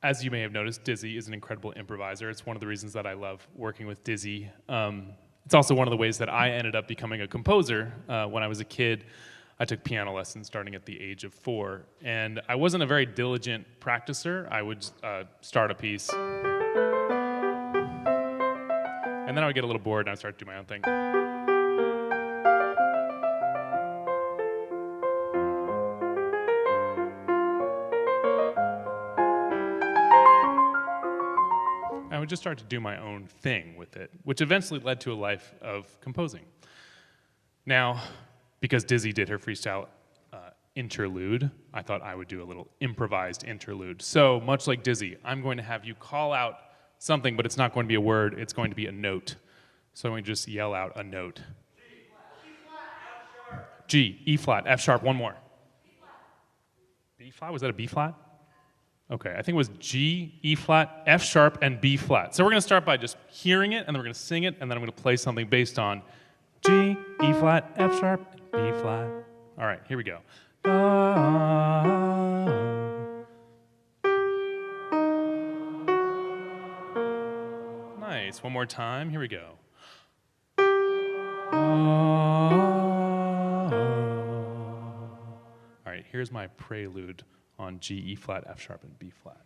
as you may have noticed, Dizzy is an incredible improviser. It's one of the reasons that I love working with Dizzy. It's also one of the ways that I ended up becoming a composer. When I was a kid, I took piano lessons starting at the age of 4. And I wasn't a very diligent practicer. I would start a piece, and then I would get a little bored and I would start to do my own thing. I would just start to do my own thing with it, which eventually led to a life of composing. Now, because Dizzy did her freestyle interlude, I thought I would do a little improvised interlude. So, much like Dizzy, I'm going to have you call out something, but it's not going to be a word, it's going to be a note. So I'm going to just yell out a note. G, E flat, F sharp, one more. B flat, was that a B flat? Okay, I think it was G, E flat, F sharp, and B flat. So we're going to start by just hearing it, and then we're going to sing it, and then I'm going to play something based on G, E flat, F sharp, B flat. All right, here we go. Nice, one more time, here we go. All right, here's my prelude on G, E flat, F sharp, and B flat.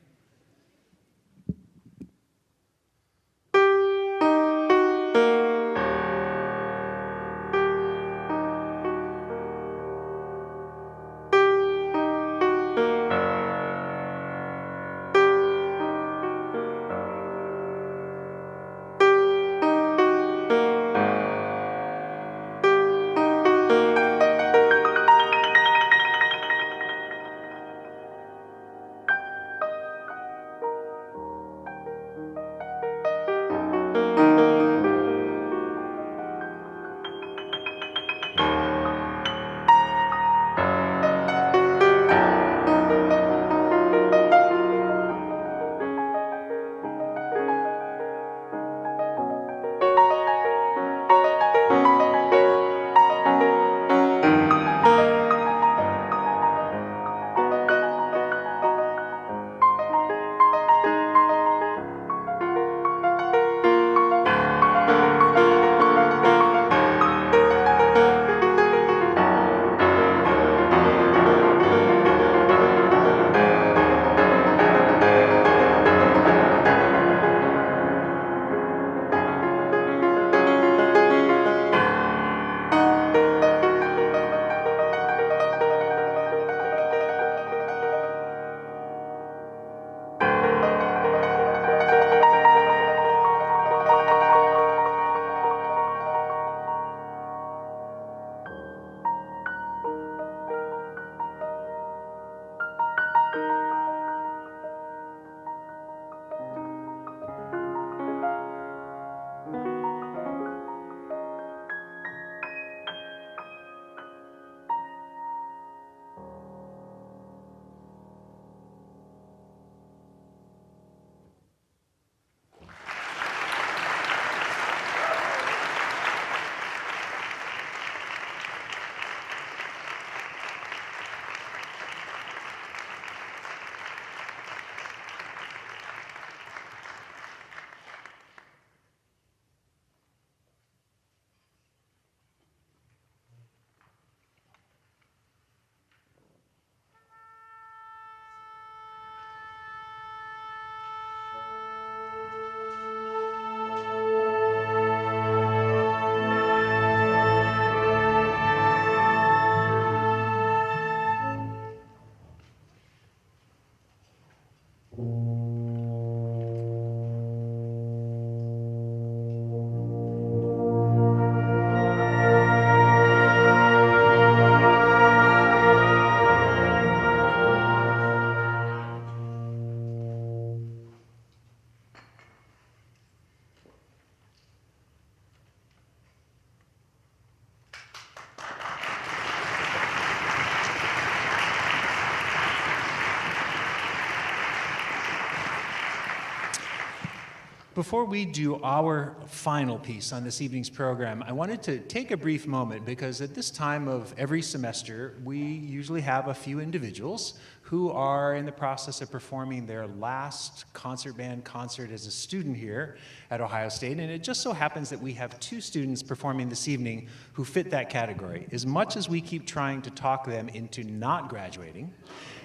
Before we do our final piece on this evening's program, I wanted to take a brief moment because at this time of every semester, we usually have a few individuals who are in the process of performing their last concert band concert as a student here at Ohio State. And it just so happens that we have two students performing this evening who fit that category. As much as we keep trying to talk them into not graduating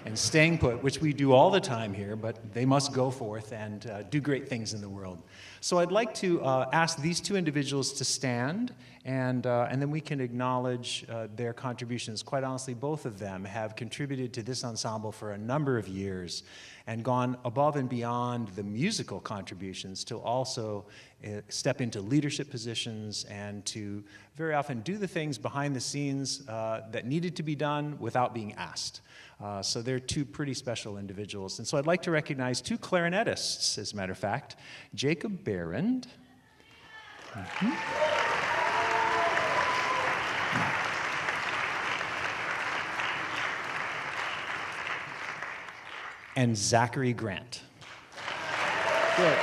and staying put, which we do all the time here, but they must go forth and do great things in the world. So I'd like to ask these two individuals to stand, and then we can acknowledge their contributions. Quite honestly, both of them have contributed to this ensemble for a number of years and gone above and beyond the musical contributions to also step into leadership positions and to very often do the things behind the scenes that needed to be done without being asked. So they're two pretty special individuals. And so I'd like to recognize two clarinetists, as a matter of fact, Jacob Behrend. And Zachary Grant. Good.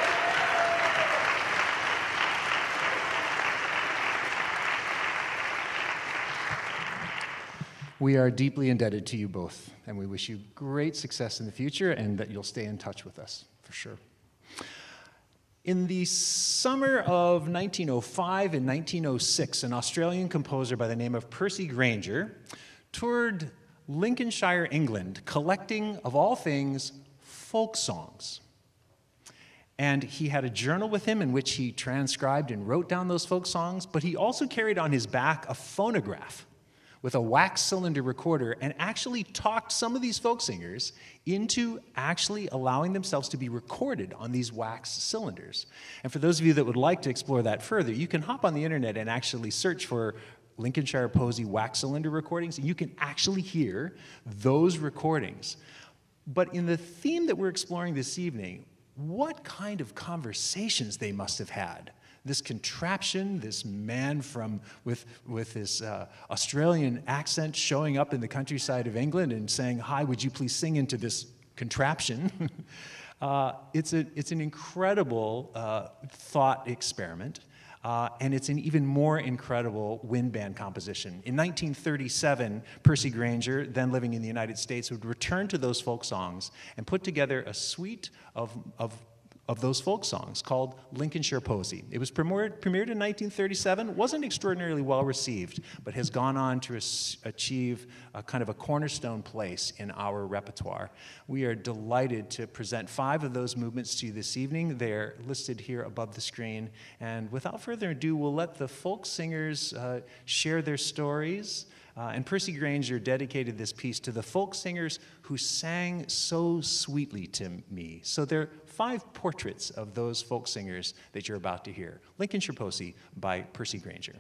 We are deeply indebted to you both, and we wish you great success in the future and that you'll stay in touch with us, for sure. In the summer of 1905 and 1906, an Australian composer by the name of Percy Grainger toured Lincolnshire, England, collecting, of all things, folk songs. And he had a journal with him in which he transcribed and wrote down those folk songs, but he also carried on his back a phonograph with a wax cylinder recorder and actually talked some of these folk singers into actually allowing themselves to be recorded on these wax cylinders. And for those of you that would like to explore that further, you can hop on the internet and actually search for Lincolnshire Posy wax cylinder recordings, and you can actually hear those recordings. But in the theme that we're exploring this evening, what kind of conversations they must have had. This contraption, this man with this Australian accent showing up in the countryside of England and saying, "Hi, would you please sing into this contraption?" It's an incredible thought experiment. And it's an even more incredible wind band composition. In 1937, Percy Grainger, then living in the United States, would return to those folk songs and put together a suite of those folk songs called Lincolnshire Posy. It was premiered in 1937, wasn't extraordinarily well received, but has gone on to achieve a kind of a cornerstone place in our repertoire. We are delighted to present 5 of those movements to you this evening. They're listed here above the screen. And without further ado, we'll let the folk singers share their stories. And Percy Grainger dedicated this piece to the folk singers who sang so sweetly to me. So there are 5 portraits of those folk singers that you're about to hear. Lincolnshire Posy by Percy Grainger.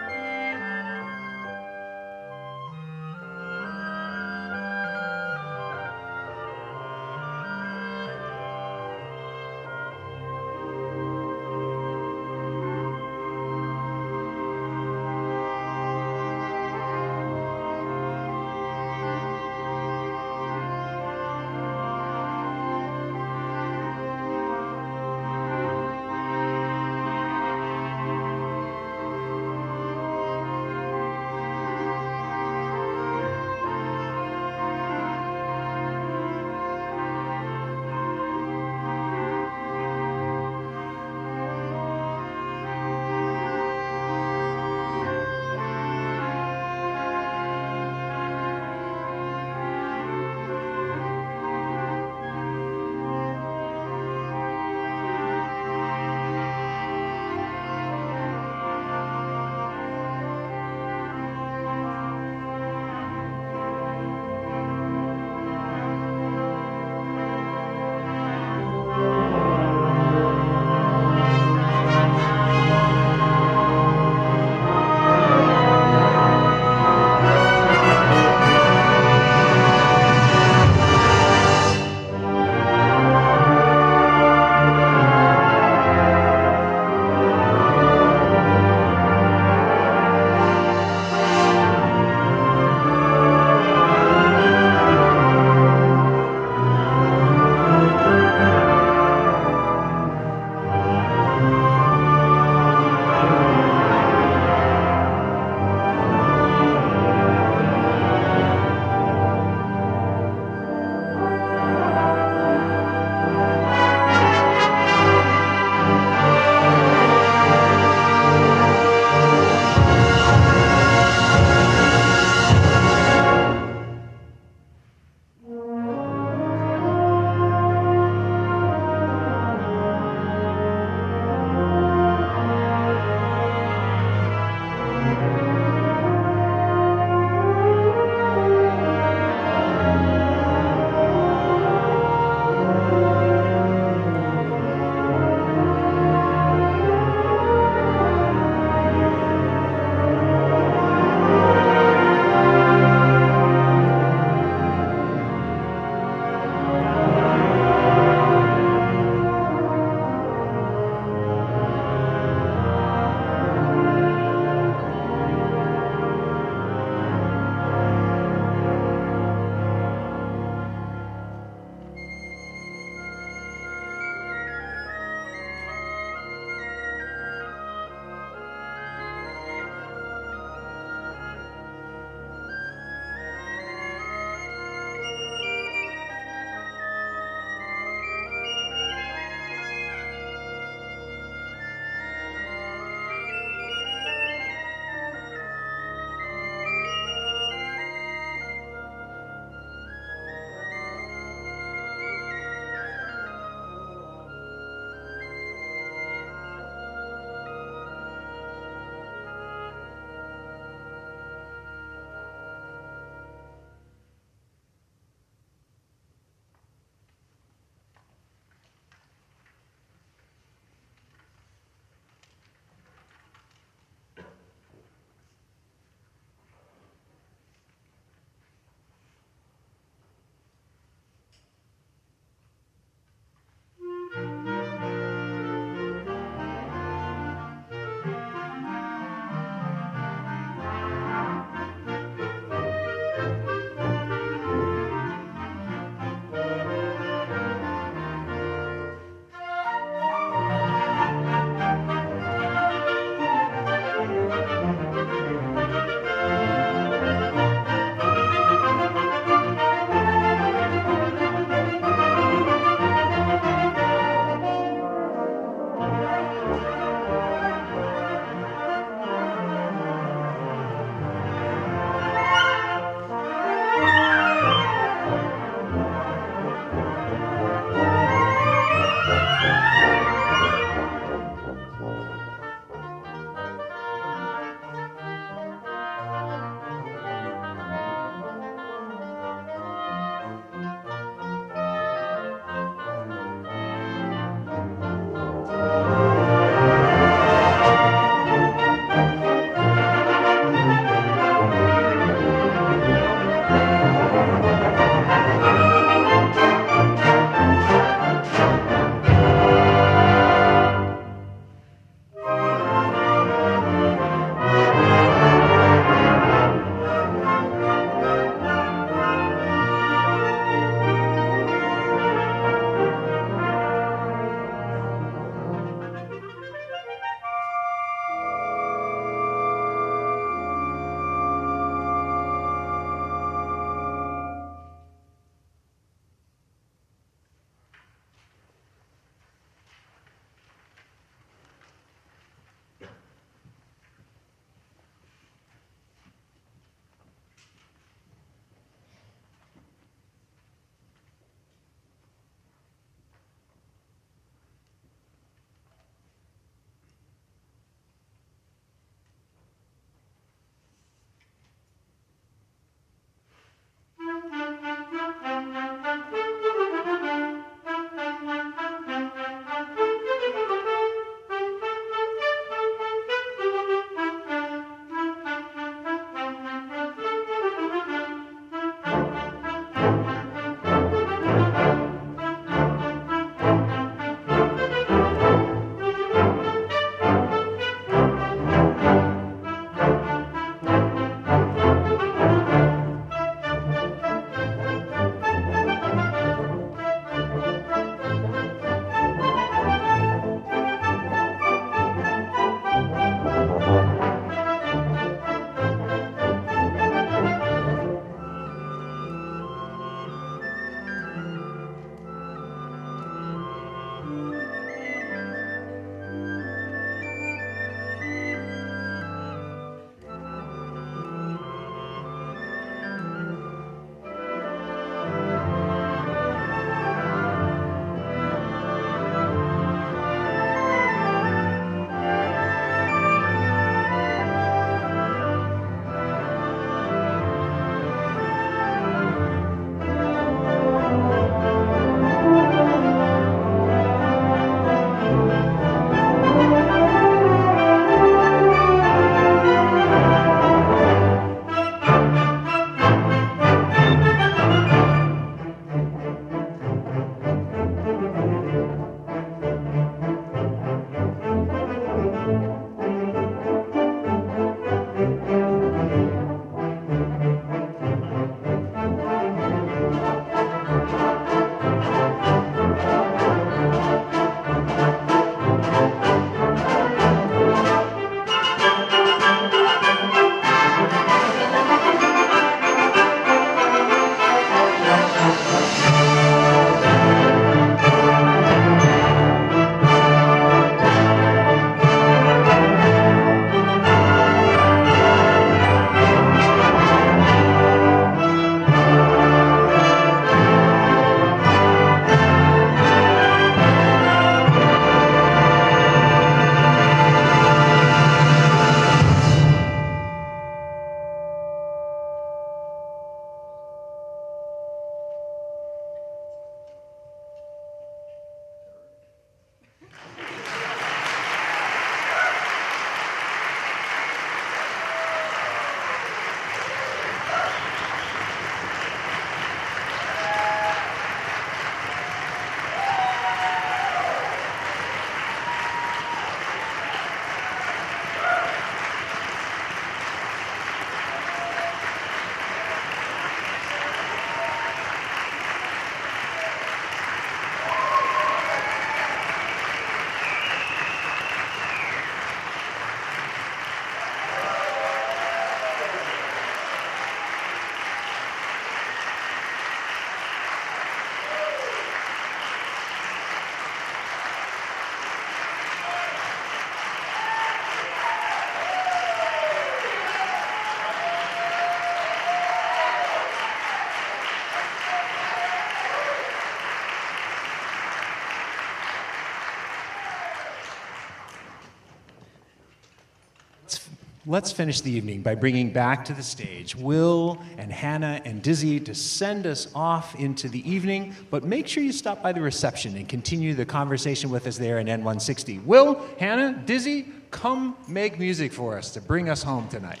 let's finish the evening by bringing back to the stage Will and Hannah and Dizzy to send us off into the evening, but make sure you stop by the reception and continue the conversation with us there in N160. Will, Hannah, Dizzy, come make music for us to bring us home tonight.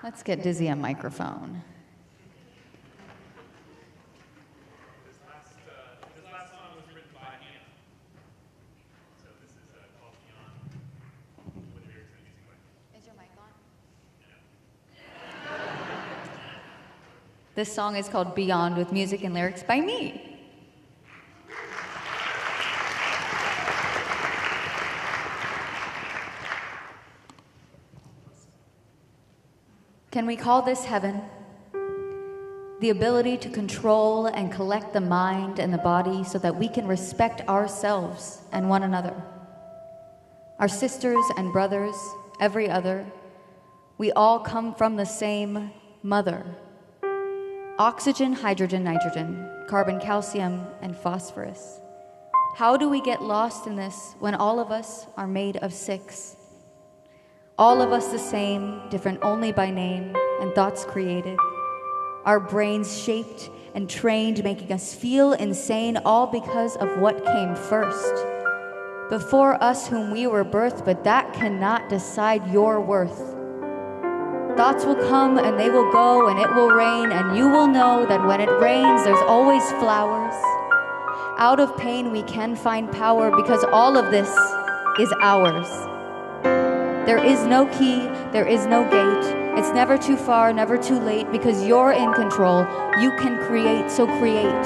Let's get Dizzy a microphone. This last song was written by Hannah. So this is called Beyond, with lyrics and music by. Is your mic on? This song is called Beyond with music and lyrics by me. Can we call this heaven? The ability to control and collect the mind and the body so that we can respect ourselves and one another. Our sisters and brothers, every other, we all come from the same mother. Oxygen, hydrogen, nitrogen, carbon, calcium, and phosphorus. How do we get lost in this when all of us are made of 6? All of us the same, different only by name, and thoughts created. Our brains shaped and trained, making us feel insane, all because of what came first. Before us whom we were birthed, but that cannot decide your worth. Thoughts will come and they will go, and it will rain, and you will know that when it rains, there's always flowers. Out of pain we can find power, because all of this is ours. There is no key, there is no gate. It's never too far, never too late, because you're in control. You can create, so create.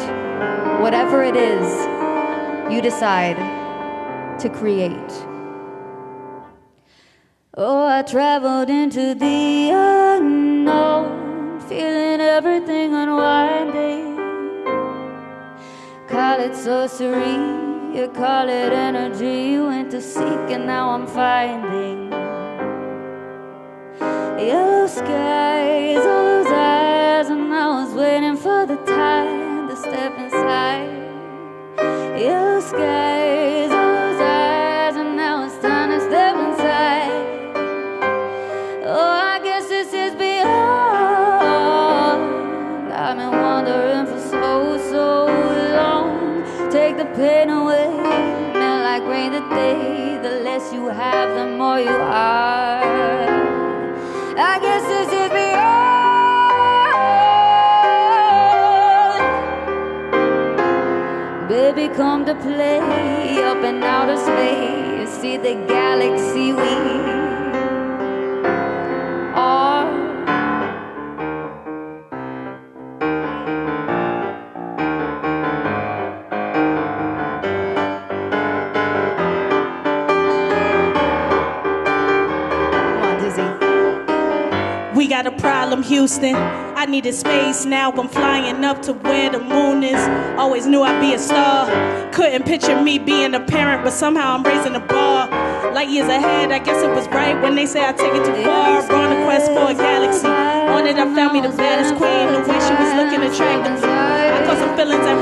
Whatever it is, you decide to create. Oh, I traveled into the unknown, feeling everything unwinding. Call it sorcery, you call it energy. You went to seek and now I'm finding. Yellow skies, all those eyes, and I was waiting for the time to step inside. Yellow skies, all those eyes, and now it's time to step inside. Oh, I guess this is beyond. I've been wandering for so long. Take the pain away, melt like rain today. The less you have, the more you are. I guess this is beyond. Baby, come to play up in outer space. See the galaxy we are. We got a problem, Houston. I needed space, now I'm flying up to where the moon is. Always knew I'd be a star. Couldn't picture me being a parent, but somehow I'm raising the bar. Light years ahead, I guess it was right when they say I take it too far. On a quest for a galaxy. On it I found me the baddest queen, the way she was looking attractive. I caught some feelings at